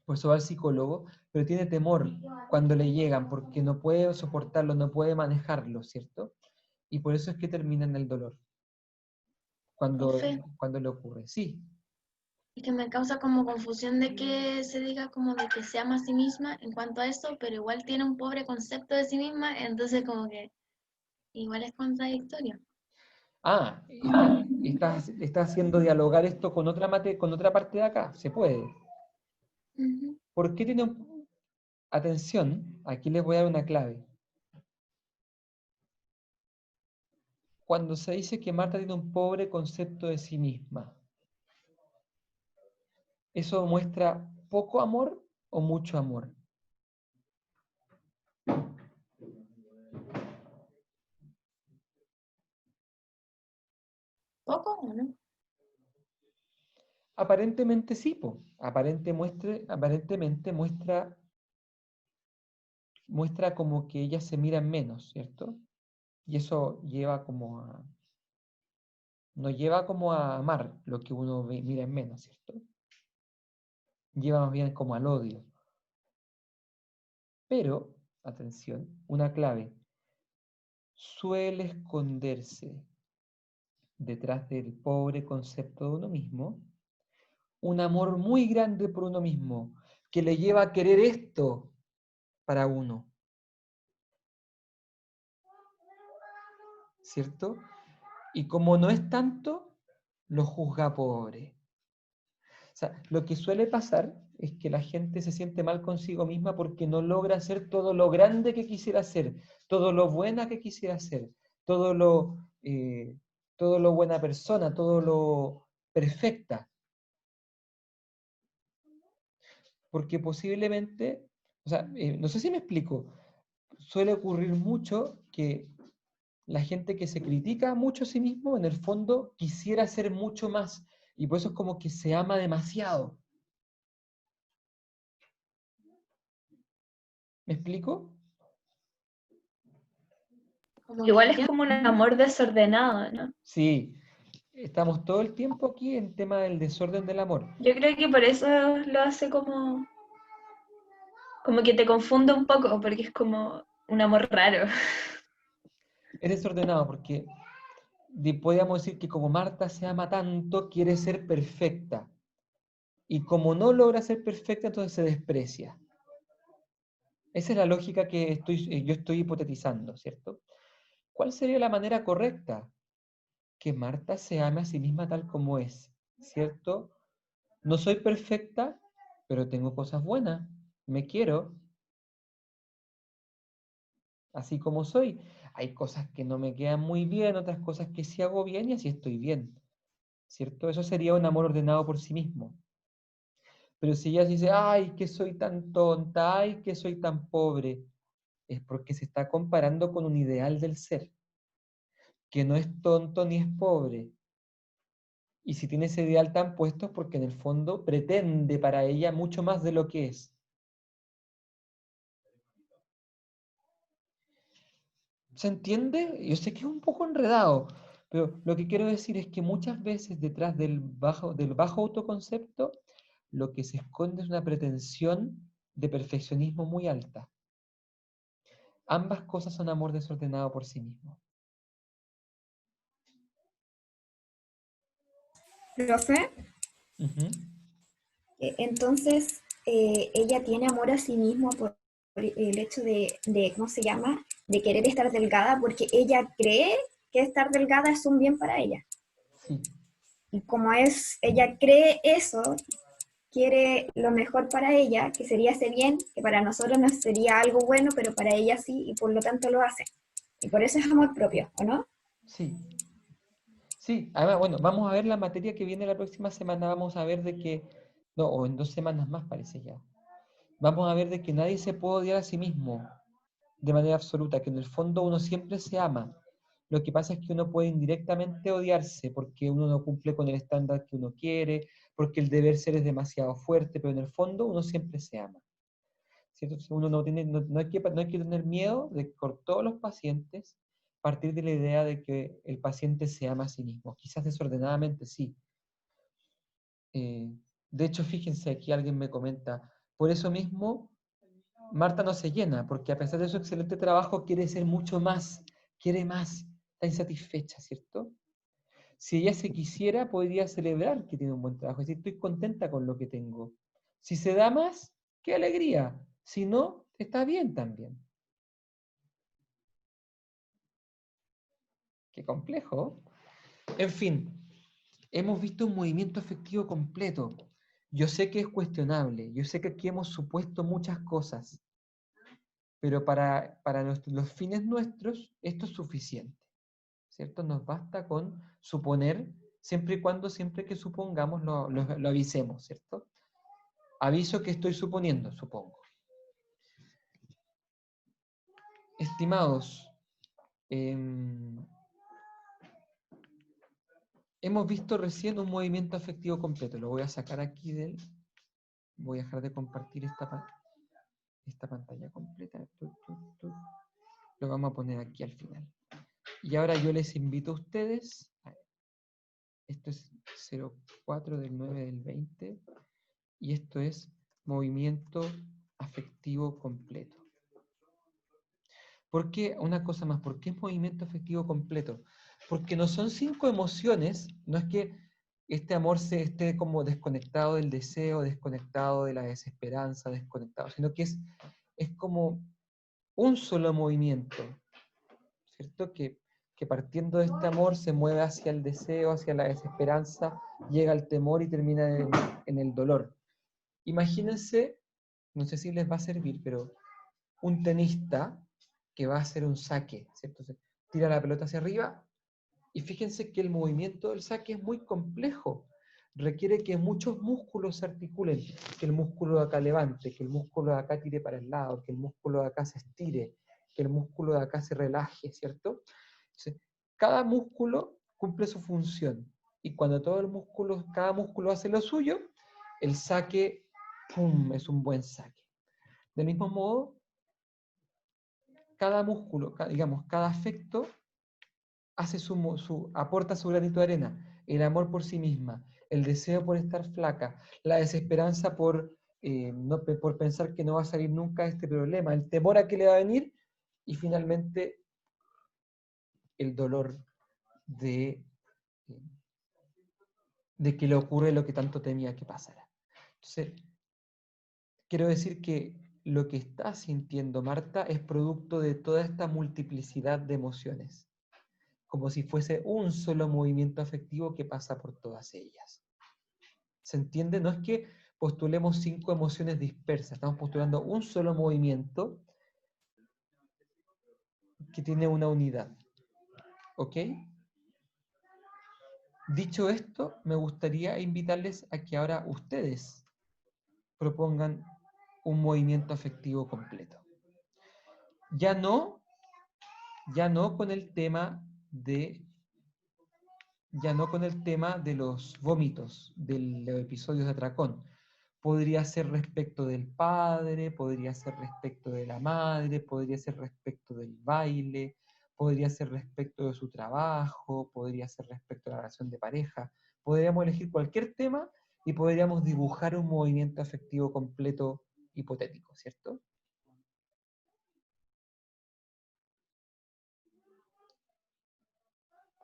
por eso va al psicólogo, pero tiene temor cuando le llegan, porque no puede soportarlo, no puede manejarlo, ¿cierto? Y por eso es que termina en el dolor, Profe, cuando le ocurre. Sí, y que me causa como confusión de que se diga como de que se ama a sí misma en cuanto a eso, pero igual tiene un pobre concepto de sí misma, entonces como que igual es contradictorio. Está haciendo dialogar esto con con otra parte de acá, se puede. Ujú. ¿Por qué tiene Atención, aquí les voy a dar una clave. Cuando se dice que Marta tiene un pobre concepto de sí misma, ¿eso muestra poco amor o mucho amor? ¿Poco o no? Aparentemente sí, po. Aparentemente muestra como que ellas se miran menos, ¿cierto? Y eso no lleva como a amar lo que uno mira en menos, ¿cierto? Lleva más bien como al odio. Pero, atención, una clave, suele esconderse detrás del pobre concepto de uno mismo un amor muy grande por uno mismo, que le lleva a querer esto para uno, ¿cierto? Y como no es tanto, lo juzga pobre. O sea, lo que suele pasar es que la gente se siente mal consigo misma porque no logra hacer todo lo grande que quisiera hacer, todo lo buena que quisiera hacer, todo lo buena persona, todo lo perfecta. Porque posiblemente, o sea, no sé si me explico, suele ocurrir mucho que la gente que se critica mucho a sí mismo, en el fondo quisiera hacer mucho más, y por eso es como que se ama demasiado. ¿Me explico? Como que Igual es entiendo. como un amor desordenado, ¿no? Sí, estamos todo el tiempo aquí en tema del desorden del amor. Yo creo que por eso lo hace como que te confunde un poco, porque es como un amor raro. Es desordenado porque podríamos decir que como Marta se ama tanto, quiere ser perfecta. Y como no logra ser perfecta, entonces se desprecia. Esa es la lógica que yo estoy hipotetizando, ¿cierto? ¿Cuál sería la manera correcta? Que Marta se ame a sí misma tal como es, ¿cierto? No soy perfecta, pero tengo cosas buenas. Me quiero así como soy. Hay cosas que no me quedan muy bien, otras cosas que sí hago bien y así estoy bien, ¿cierto? Eso sería un amor ordenado por sí mismo. Pero si ella dice, ay, que soy tan tonta, ay, que soy tan pobre, es porque se está comparando con un ideal del ser, que no es tonto ni es pobre. Y si tiene ese ideal tan puesto es porque en el fondo pretende para ella mucho más de lo que es. ¿Se entiende? Yo sé que es un poco enredado, pero lo que quiero decir es que muchas veces detrás del bajo autoconcepto, lo que se esconde es una pretensión de perfeccionismo muy alta. Ambas cosas son amor desordenado por sí mismo. Profe, Ujú. entonces ella tiene amor a sí misma por el hecho de, ¿cómo se llama? De querer estar delgada porque ella cree que estar delgada es un bien para ella. Sí, Y como ella cree eso, quiere lo mejor para ella, que sería ese bien, que para nosotros no sería algo bueno, pero para ella sí, y por lo tanto lo hace. Y por eso es amor propio, ¿o no? sí. Sí, además, bueno, vamos a ver la materia que viene la próxima semana, vamos a ver no, o en 2 semanas más parece ya, vamos a ver de que nadie se puede odiar a sí mismo de manera absoluta, que en el fondo uno siempre se ama. Lo que pasa es que uno puede indirectamente odiarse porque uno no cumple con el estándar que uno quiere, porque el deber ser es demasiado fuerte, pero en el fondo uno siempre se ama. ¿cierto? Si uno no hay que tener miedo de que con todos los pacientes partir de la idea de que el paciente se ama a sí mismo. Quizás desordenadamente sí. De hecho, fíjense, aquí alguien me comenta, por eso mismo Marta no se llena, porque a pesar de su excelente trabajo quiere ser mucho más, quiere más, está insatisfecha, ¿cierto? Si ella se quisiera, podría celebrar que tiene un buen trabajo, es decir, estoy contenta con lo que tengo. Si se da más, qué alegría. Si no, está bien también. Qué complejo. En fin, hemos visto un movimiento afectivo completo. Yo sé que es cuestionable, yo sé que aquí hemos supuesto muchas cosas, pero para los fines nuestros esto es suficiente, ¿cierto? Nos basta con suponer, siempre que supongamos lo avisemos, ¿cierto? Aviso que estoy suponiendo, supongo. Estimados, hemos visto recién un movimiento afectivo completo. Lo voy a sacar aquí voy a dejar de compartir esta pantalla completa. Lo vamos a poner aquí al final. Y ahora yo les invito a ustedes, esto es 04 del 9 del 20, y esto es movimiento afectivo completo. ¿Por qué? Una cosa más, ¿por qué es movimiento afectivo completo? Porque no son 5 emociones, no es que este amor se esté como desconectado del deseo, desconectado de la desesperanza, desconectado, sino que es como un solo movimiento, ¿cierto? Que partiendo de este amor se mueve hacia el deseo, hacia la desesperanza, llega al temor y termina en el dolor. Imagínense, no sé si les va a servir, pero un tenista que va a hacer un saque, ¿cierto? Se tira la pelota hacia arriba y fíjense que el movimiento del saque es muy complejo. Requiere que muchos músculos se articulen, que el músculo de acá levante, que el músculo de acá tire para el lado, que el músculo de acá se estire, que el músculo de acá se relaje, ¿cierto? Entonces, cada músculo cumple su función y cuando cada músculo hace lo suyo, el saque, ¡pum!, es un buen saque. Del mismo modo, cada músculo, digamos, cada afecto hace aporta su granito de arena. El amor por sí misma, el deseo por estar flaca, la desesperanza por pensar que no va a salir nunca este problema, el temor a que le va a venir y finalmente el dolor de que le ocurre lo que tanto temía que pasara. Entonces, quiero decir que lo que está sintiendo Marta es producto de toda esta multiplicidad de emociones, como si fuese un solo movimiento afectivo que pasa por todas ellas. ¿Se entiende? No es que postulemos 5 emociones dispersas, estamos postulando un solo movimiento que tiene una unidad. ¿Ok? Dicho esto, me gustaría invitarles a que ahora ustedes propongan un movimiento afectivo completo. Ya no con el tema de los vómitos, de los episodios de atracón. Podría ser respecto del padre, podría ser respecto de la madre, podría ser respecto del baile, podría ser respecto de su trabajo, podría ser respecto de la relación de pareja. Podríamos elegir cualquier tema y podríamos dibujar un movimiento afectivo completo hipotético, ¿cierto?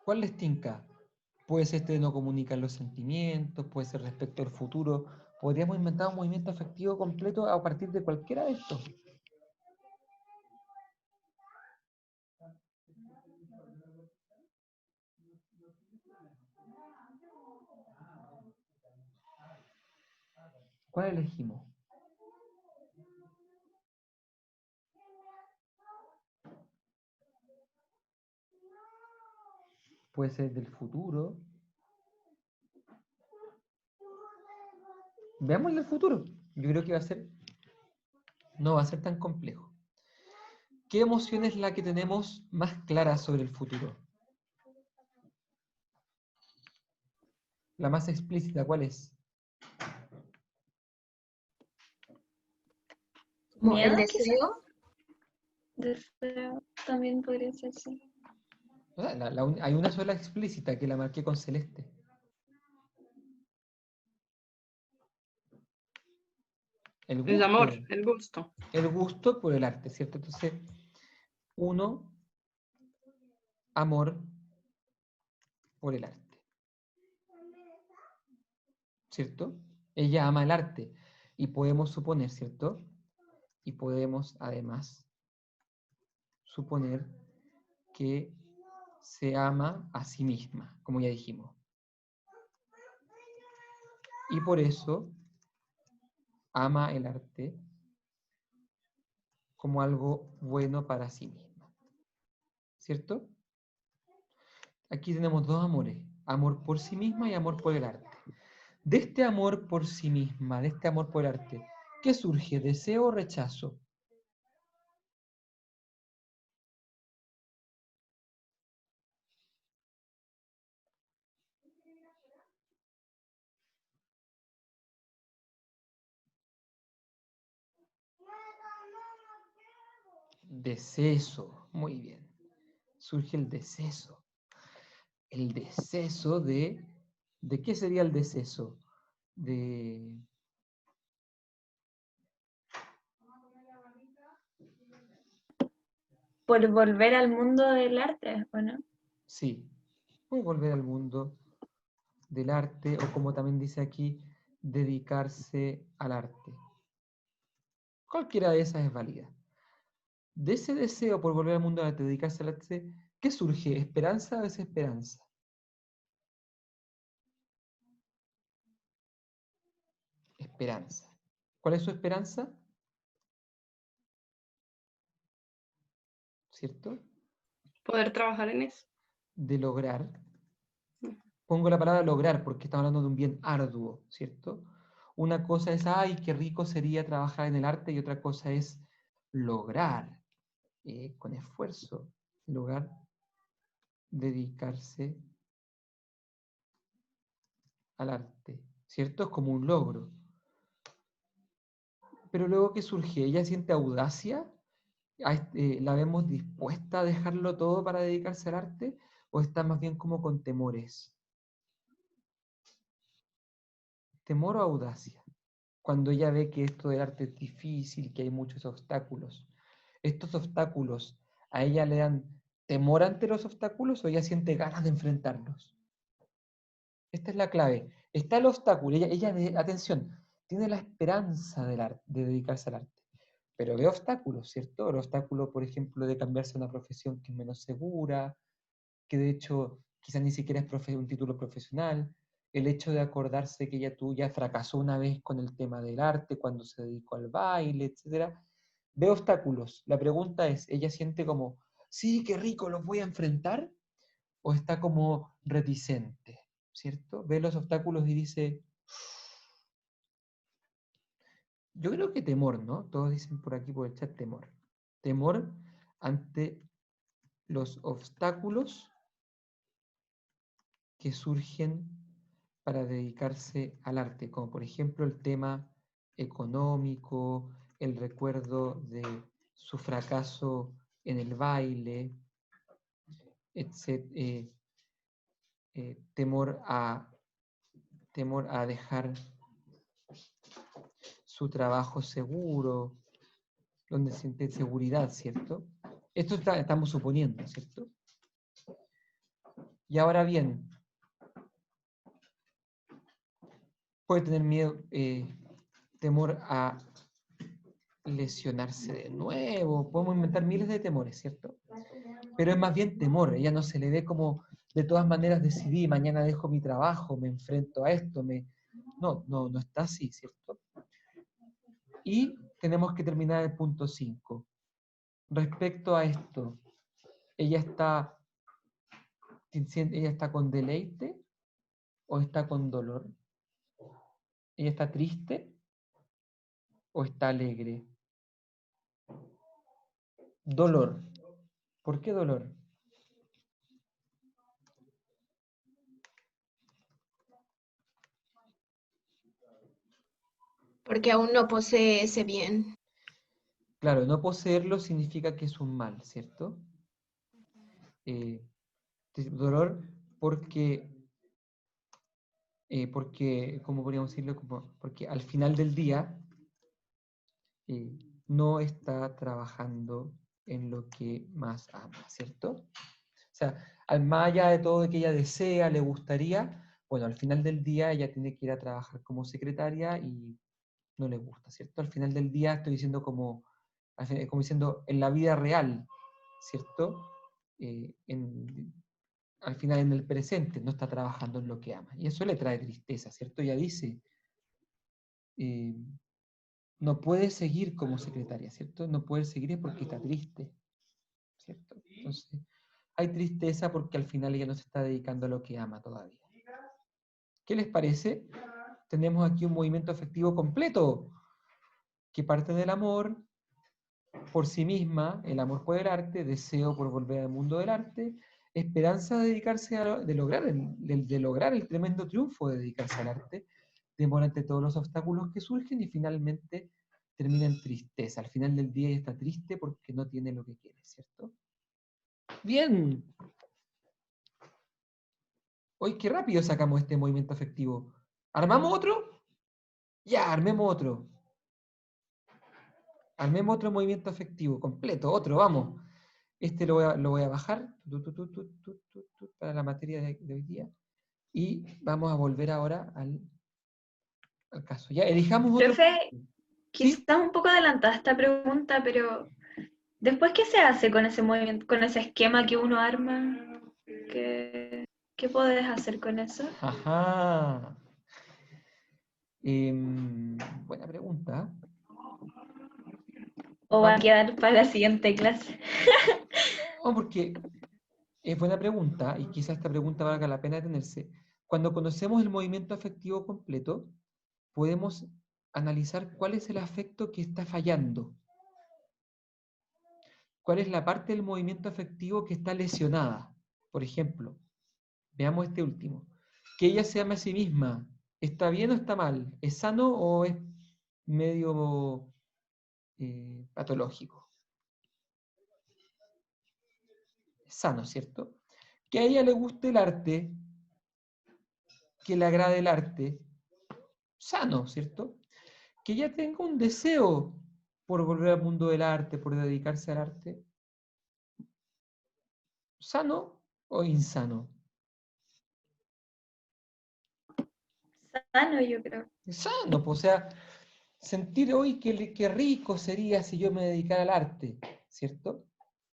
¿Cuál les tinca? Puede ser este de no comunicar los sentimientos, puede ser respecto al futuro. Podríamos inventar un movimiento afectivo completo a partir de cualquiera de estos. ¿Cuál elegimos? Puede ser del futuro. Veamos el del futuro. Yo creo que no va a ser tan complejo. ¿Qué emoción es la que tenemos más clara sobre el futuro? La más explícita, ¿cuál es? Como el ¿Miedo, quizás? deseo. Deseo también podría ser, sí. O sea, hay una sola explícita que la marqué con celeste. El El amor, gusto. el gusto. El gusto por el arte, ¿cierto? Entonces, uno, amor por el arte. ¿Cierto? Ella ama el arte. Y podemos suponer, ¿cierto? Y podemos además suponer que se ama a sí misma, como ya dijimos. Y por eso ama el arte como algo bueno para sí misma. ¿Cierto? Aquí tenemos dos amores, amor por sí misma y amor por el arte. De este amor por sí misma, de este amor por el arte, ¿qué surge? ¿Deseo o rechazo? Deceso, muy bien. Surge el deceso. El deceso de... ¿De qué sería el deceso? De... Por volver al mundo del arte, ¿o no? Sí, puede volver al mundo del arte o como también dice aquí, dedicarse al arte. Cualquiera de esas es válida. De ese deseo por volver al mundo del arte, dedicarse al arte, ¿qué surge? ¿Esperanza o desesperanza? Esperanza. ¿Cuál es su esperanza? ¿Cierto? Poder trabajar en eso. De lograr. Pongo la palabra lograr porque estamos hablando de un bien arduo, ¿cierto? Una cosa es, ay, qué rico sería trabajar en el arte y otra cosa es lograr con esfuerzo, lograr dedicarse al arte, ¿cierto? Es como un logro. Pero luego, ¿qué surge? ¿Ella siente audacia? ¿La vemos dispuesta a dejarlo todo para dedicarse al arte? ¿O está más bien como con temores? ¿Temor o audacia? Cuando ella ve que esto del arte es difícil, que hay muchos obstáculos. ¿Estos obstáculos a ella le dan temor ante los obstáculos o ella siente ganas de enfrentarlos? Esta es la clave. Está el obstáculo, atención, tiene la esperanza de dedicarse al arte, pero ve obstáculos, ¿cierto? El obstáculo, por ejemplo, de cambiarse a una profesión que es menos segura, que de hecho quizás ni siquiera es un título profesional, el hecho de acordarse que ya fracasó una vez con el tema del arte, cuando se dedicó al baile, etc. Ve obstáculos. La pregunta es, ¿ella siente como, sí, qué rico, los voy a enfrentar? ¿O está como reticente? ¿Cierto? Ve los obstáculos y dice, yo creo que temor, ¿no? Todos dicen por aquí por el chat temor. Temor ante los obstáculos que surgen para dedicarse al arte, como por ejemplo el tema económico, el recuerdo de su fracaso en el baile, etc. Temor a dejar su trabajo seguro, donde siente seguridad, ¿cierto? Esto estamos suponiendo, ¿cierto? Y ahora bien, puede tener miedo, temor a lesionarse de nuevo, podemos inventar miles de temores, ¿cierto? Pero es más bien temor, ella no se le ve como, de todas maneras decidí, mañana dejo mi trabajo, me enfrento a esto, no está así, ¿cierto? Y tenemos que terminar el punto 5. Respecto a esto, ¿ella está con deleite o está con dolor? ¿Ella está triste o está alegre? Dolor. ¿Por qué dolor? Porque aún no posee ese bien. Claro, no poseerlo significa que es un mal, ¿cierto? Dolor porque, ¿cómo podríamos decirlo? Porque al final del día eh, no está trabajando en lo que más ama, ¿cierto? O sea, más allá de todo que ella desea, le gustaría, bueno, al final del día ella tiene que ir a trabajar como secretaria y no le gusta, ¿cierto? Al final del día estoy diciendo como diciendo en la vida real, ¿cierto? Al final en el presente no está trabajando en lo que ama. Y eso le trae tristeza, ¿cierto? Ella dice, eh, no puede seguir como secretaria, ¿cierto? No puede seguir es porque está triste, ¿cierto? Entonces, hay tristeza porque al final ella no se está dedicando a lo que ama todavía. ¿Qué les parece? Tenemos aquí un movimiento afectivo completo que parte del amor por sí misma, el amor por el arte, deseo por volver al mundo del arte, esperanza de dedicarse de lograr el tremendo triunfo de dedicarse al arte, demora ante todos los obstáculos que surgen y finalmente termina en tristeza. Al final del día ella está triste porque no tiene lo que quiere, ¿cierto? Bien. Hoy qué rápido sacamos este movimiento afectivo. ¿Armamos otro? Ya, armemos otro. Armemos otro movimiento afectivo completo, otro, vamos. Este lo voy a bajar para la materia de hoy día. Y vamos a volver ahora al caso. Ya, elijamos otro. Profe, ¿Sí? quizás un poco adelantada esta pregunta, pero después, ¿qué se hace con ese movimiento, con ese esquema que uno arma? ¿Qué puedes hacer con eso? Ajá. Buena pregunta. ¿O va a quedar para la siguiente clase? No, porque es buena pregunta y quizás esta pregunta valga la pena detenerse. Cuando conocemos el movimiento afectivo completo, podemos analizar cuál es el afecto que está fallando. ¿Cuál es la parte del movimiento afectivo que está lesionada? Por ejemplo, veamos este último. Que ella se ame a sí misma. ¿Está bien o está mal? ¿Es sano o es medio patológico? Es sano, ¿cierto? Que a ella le guste el arte, que le agrade el arte, sano, ¿cierto? Que ella tenga un deseo por volver al mundo del arte, por dedicarse al arte, ¿sano o insano? Sano, yo creo. Sano, pues, o sea, sentir hoy qué rico sería si yo me dedicara al arte, ¿cierto?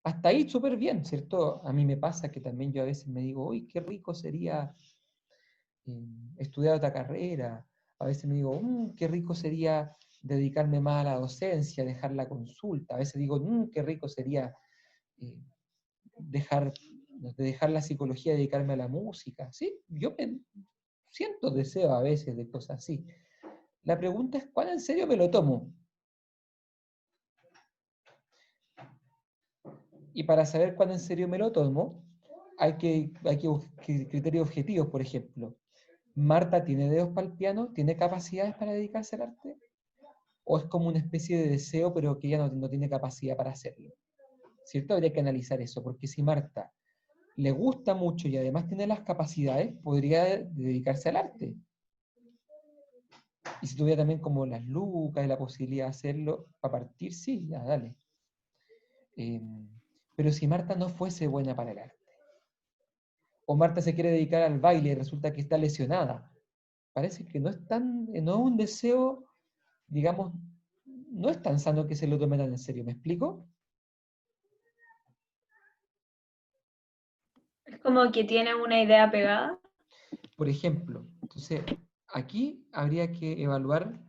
Hasta ahí súper bien, ¿cierto? A mí me pasa que también yo a veces me digo, uy, qué rico sería estudiar otra carrera. A veces me digo, qué rico sería dedicarme más a la docencia, dejar la consulta. A veces digo, qué rico sería eh, dejar la psicología y dedicarme a la música. Sí, yo siento deseo a veces de cosas así. La pregunta es, ¿cuán en serio me lo tomo? Y para saber cuán en serio me lo tomo, hay que buscar criterios objetivos, por ejemplo. ¿Marta tiene dedos para el piano? ¿Tiene capacidades para dedicarse al arte? ¿O es como una especie de deseo, pero que ella no tiene capacidad para hacerlo? ¿Cierto? Habría que analizar eso, porque si Marta le gusta mucho y además tiene las capacidades, podría dedicarse al arte. Y si tuviera también como las lucas y la posibilidad de hacerlo, a partir, sí, ya, dale. Pero si Marta no fuese buena para el arte, o Marta se quiere dedicar al baile y resulta que está lesionada, parece que no es un deseo, digamos, no es tan sano que se lo tomen tan en serio. ¿Me explico? Es como que tiene una idea pegada. Por ejemplo, entonces, aquí habría que evaluar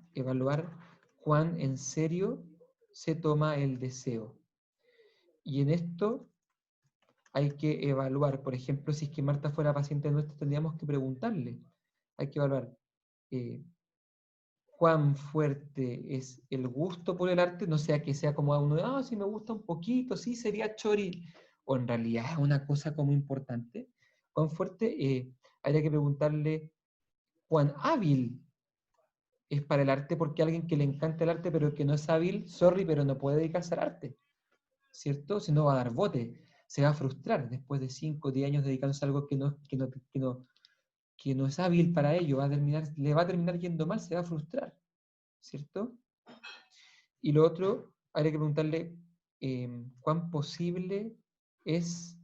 cuán en serio se toma el deseo. Y en esto hay que evaluar, por ejemplo, si es que Marta fuera paciente nuestra, tendríamos que preguntarle. Hay que evaluar cuán fuerte es el gusto por el arte, no sea que sea como a uno, si me gusta un poquito, sí, sería chori, o en realidad es una cosa como importante. Cuán fuerte, habría que preguntarle cuán hábil es para el arte porque alguien que le encanta el arte pero que no es hábil, sorry, pero no puede dedicarse al arte, ¿cierto? Si no va a dar bote, se va a frustrar después de 5 o 10 años dedicándose a algo que no es hábil para ello, le va a terminar yendo mal, se va a frustrar, ¿cierto? Y lo otro, habría que preguntarle cuán posible es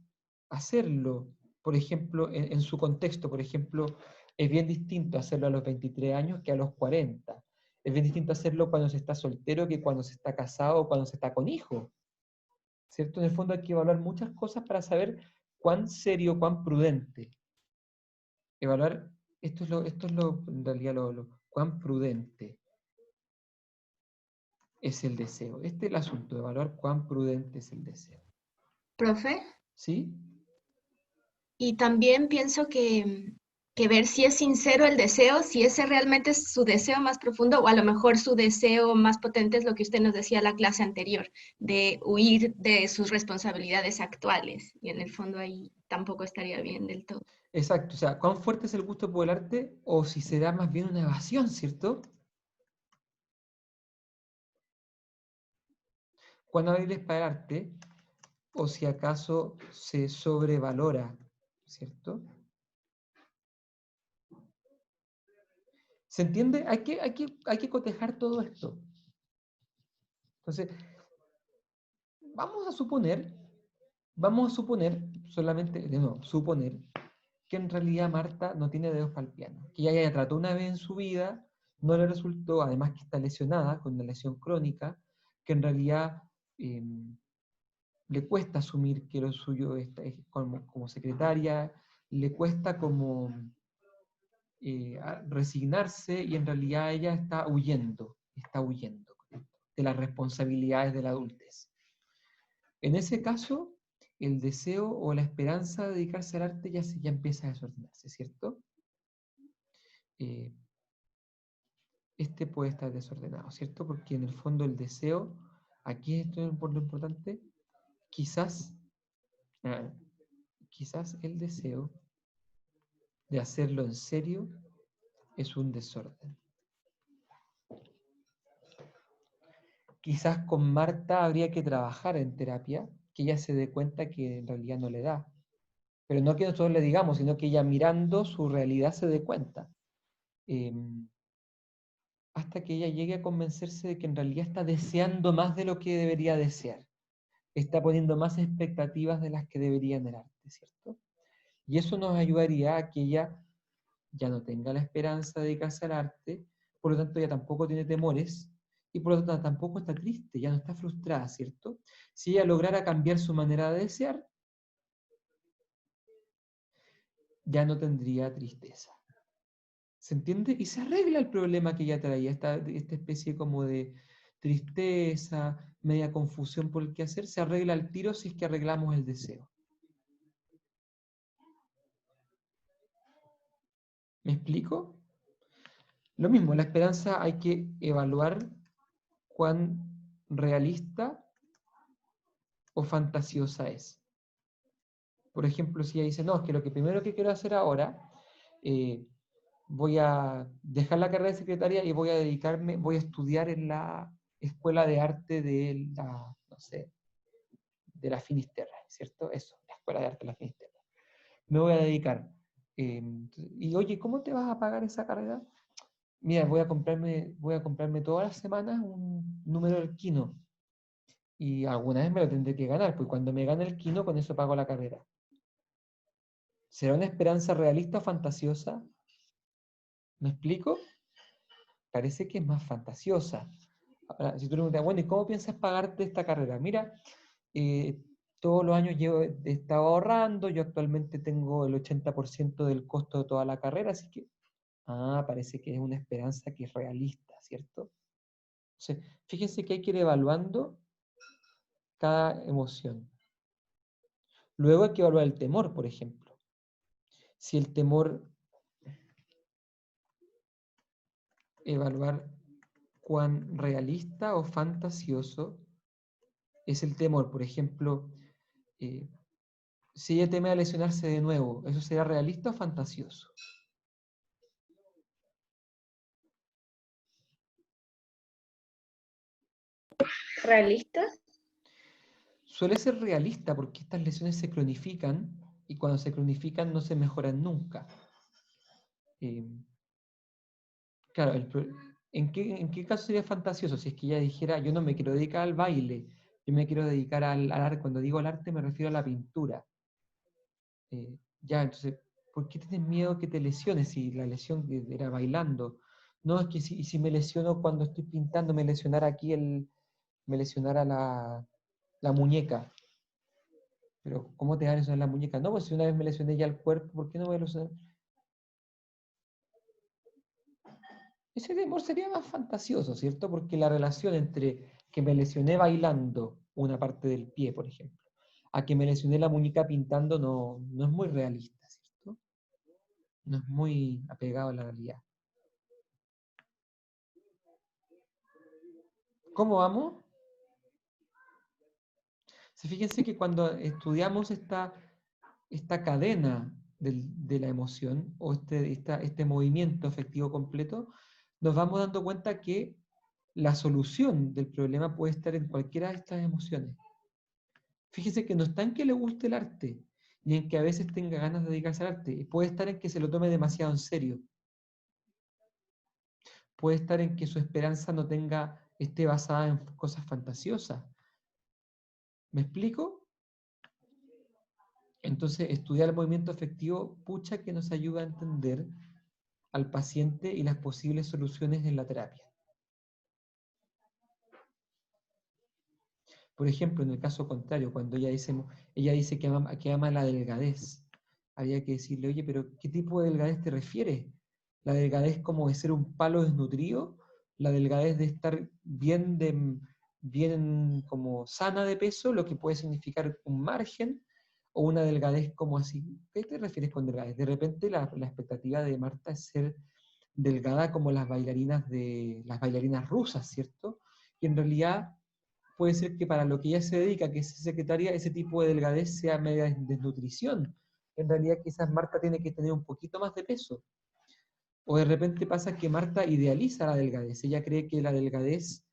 hacerlo, por ejemplo, en su contexto. Por ejemplo, es bien distinto hacerlo a los 23 años que a los 40. Es bien distinto hacerlo cuando se está soltero que cuando se está casado o cuando se está con hijos, ¿cierto? En el fondo hay que evaluar muchas cosas para saber cuán serio, cuán prudente. Evaluar, en realidad, cuán prudente es el deseo. Este es el asunto, evaluar cuán prudente es el deseo. Profe, ¿Sí? y también pienso que ver si es sincero el deseo, si ese realmente es su deseo más profundo, o a lo mejor su deseo más potente es lo que usted nos decía en la clase anterior, de huir de sus responsabilidades actuales. Y en el fondo ahí tampoco estaría bien del todo. Exacto, o sea, cuán fuerte es el gusto por el arte o si será más bien una evasión, ¿cierto? Cuán hábil es para el arte o si acaso se sobrevalora, ¿cierto? ¿Se entiende? Hay que cotejar todo esto. Entonces, vamos a suponer, solamente, de nuevo, suponer que en realidad Marta no tiene dedos para el piano, que ella ya trató una vez en su vida, no le resultó, además que está lesionada, con una lesión crónica, que en realidad le cuesta asumir que lo suyo es como secretaria, le cuesta como resignarse y en realidad ella está huyendo de las responsabilidades de la adultez. En ese caso, el deseo o la esperanza de dedicarse al arte ya empieza a desordenarse, ¿cierto? Este puede estar desordenado, ¿cierto? Porque en el fondo el deseo, aquí esto es lo importante, quizás el deseo de hacerlo en serio es un desorden. Quizás con Marta habría que trabajar en terapia, que ella se dé cuenta que en realidad no le da. Pero no que nosotros le digamos, sino que ella mirando su realidad se dé cuenta. Hasta que ella llegue a convencerse de que en realidad está deseando más de lo que debería desear. Está poniendo más expectativas de las que debería en el arte, ¿cierto? Y eso nos ayudaría a que ella ya no tenga la esperanza de dedicarse al arte, por lo tanto ella tampoco tiene temores, y por lo tanto tampoco está triste, ya no está frustrada, ¿cierto? Si ella lograra cambiar su manera de desear, ya no tendría tristeza. ¿Se entiende? Y se arregla el problema que ella traía, esta especie como de tristeza, media confusión por el qué hacer, se arregla al tiro si es que arreglamos el deseo. ¿Me explico? Lo mismo, la esperanza hay que evaluar cuán realista o fantasiosa es. Por ejemplo, si ella dice, no, es que lo que primero que quiero hacer ahora, voy a dejar la carrera de secretaria y voy a estudiar en la escuela de arte de la, no sé, de la Finisterre, ¿cierto? Eso, la escuela de arte de la Finisterre. Me voy a dedicar. Y oye, ¿cómo te vas a pagar esa carrera? Mira, voy a comprarme todas las semanas un número del Kino. Y alguna vez me lo tendré que ganar, pues cuando me gane el Kino, con eso pago la carrera. ¿Será una esperanza realista o fantasiosa? ¿Me explico? Parece que es más fantasiosa. Ahora, si tú le preguntas, bueno, ¿y cómo piensas pagarte esta carrera? Mira, todos los años he estado ahorrando, yo actualmente tengo el 80% del costo de toda la carrera, así que, parece que es una esperanza que es realista, ¿cierto? Entonces, fíjense que hay que ir evaluando cada emoción. Luego hay que evaluar el temor, por ejemplo. Si el temor, evaluar cuán realista o fantasioso es el temor. Por ejemplo, si ella teme a lesionarse de nuevo, ¿eso será realista o fantasioso? ¿Realista? Suele ser realista porque estas lesiones se cronifican y cuando se cronifican no se mejoran nunca. Claro, ¿en qué caso sería fantasioso? Si es que ella dijera, yo no me quiero dedicar al baile, yo me quiero dedicar al arte. Cuando digo al arte me refiero a la pintura. Ya, entonces, ¿por qué tienes miedo que te lesiones si la lesión era bailando? No, es que si me lesiono cuando estoy pintando, me lesionara aquí me lesionara la muñeca. Pero, ¿cómo te va a lesionar la muñeca? No, pues si una vez me lesioné ya el cuerpo, ¿por qué no me voy a lesionar? Ese temor sería más fantasioso, ¿cierto? Porque la relación entre que me lesioné bailando una parte del pie, por ejemplo, a que me lesioné la muñeca pintando no es muy realista, ¿cierto? No es muy apegado a la realidad. ¿Cómo vamos? Fíjense que cuando estudiamos esta cadena de la emoción o este movimiento afectivo completo, nos vamos dando cuenta que la solución del problema puede estar en cualquiera de estas emociones. Fíjese que no está en que le guste el arte, ni en que a veces tenga ganas de dedicarse al arte. Puede estar en que se lo tome demasiado en serio. Puede estar en que su esperanza no esté basada en cosas fantasiosas. ¿Me explico? Entonces, estudiar el movimiento afectivo, pucha que nos ayuda a entender al paciente y las posibles soluciones en la terapia. Por ejemplo, en el caso contrario, cuando ella dice que ama la delgadez, habría que decirle, oye, pero ¿qué tipo de delgadez te refieres? ¿La delgadez como de ser un palo desnutrido? ¿La delgadez de estar bien como sana de peso, lo que puede significar un margen? ¿O una delgadez como así? ¿Qué te refieres con delgadez? De repente la expectativa de Marta es ser delgada como las bailarinas rusas, ¿cierto? Y en realidad puede ser que para lo que ella se dedica, que es secretaria, ese tipo de delgadez sea media desnutrición. En realidad quizás Marta tiene que tener un poquito más de peso. O de repente pasa que Marta idealiza la delgadez. Ella cree que la delgadez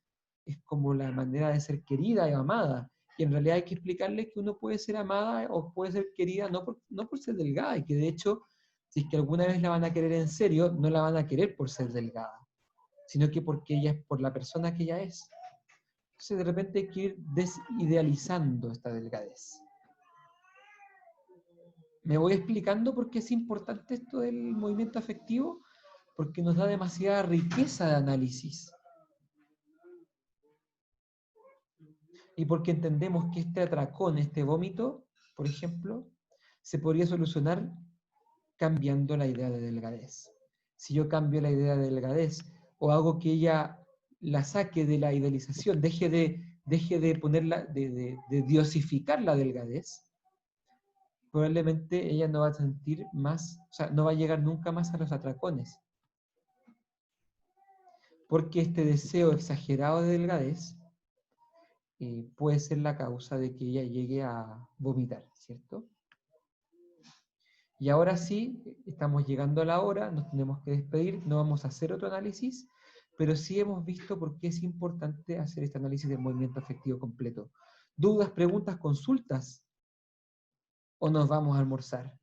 es como la manera de ser querida y amada. Y en realidad hay que explicarle que uno puede ser amada o puede ser querida no por ser delgada, y que de hecho, si es que alguna vez la van a querer en serio, no la van a querer por ser delgada, sino que porque ella es por la persona que ella es. Entonces de repente hay que ir desidealizando esta delgadez. Me voy explicando por qué es importante esto del movimiento afectivo, porque nos da demasiada riqueza de análisis. Y porque entendemos que este atracón, este vómito, por ejemplo, se podría solucionar cambiando la idea de delgadez. Si yo cambio la idea de delgadez o hago que ella la saque de la idealización, deje de ponerla, de diosificar la delgadez, probablemente ella no va a sentir más, o sea, no va a llegar nunca más a los atracones. Porque este deseo exagerado de delgadez puede ser la causa de que ella llegue a vomitar, ¿cierto? Y ahora sí, estamos llegando a la hora, nos tenemos que despedir, no vamos a hacer otro análisis, pero sí hemos visto por qué es importante hacer este análisis del movimiento afectivo completo. ¿Dudas, preguntas, consultas? ¿O nos vamos a almorzar?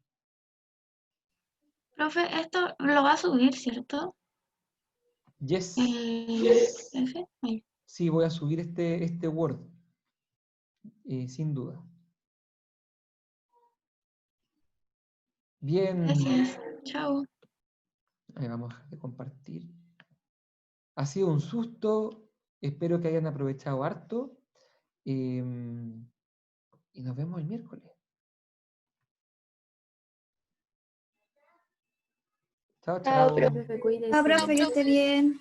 Profe, esto lo va a subir, ¿cierto? Yes. ¿F? Ahí. Sí, voy a subir este Word, sin duda. Bien. Gracias. Chao. Ahí vamos a compartir. Ha sido un susto, espero que hayan aprovechado harto y nos vemos el miércoles. Chao, Chao, chao. profe, cuídese. Ah, profe, que esté bien.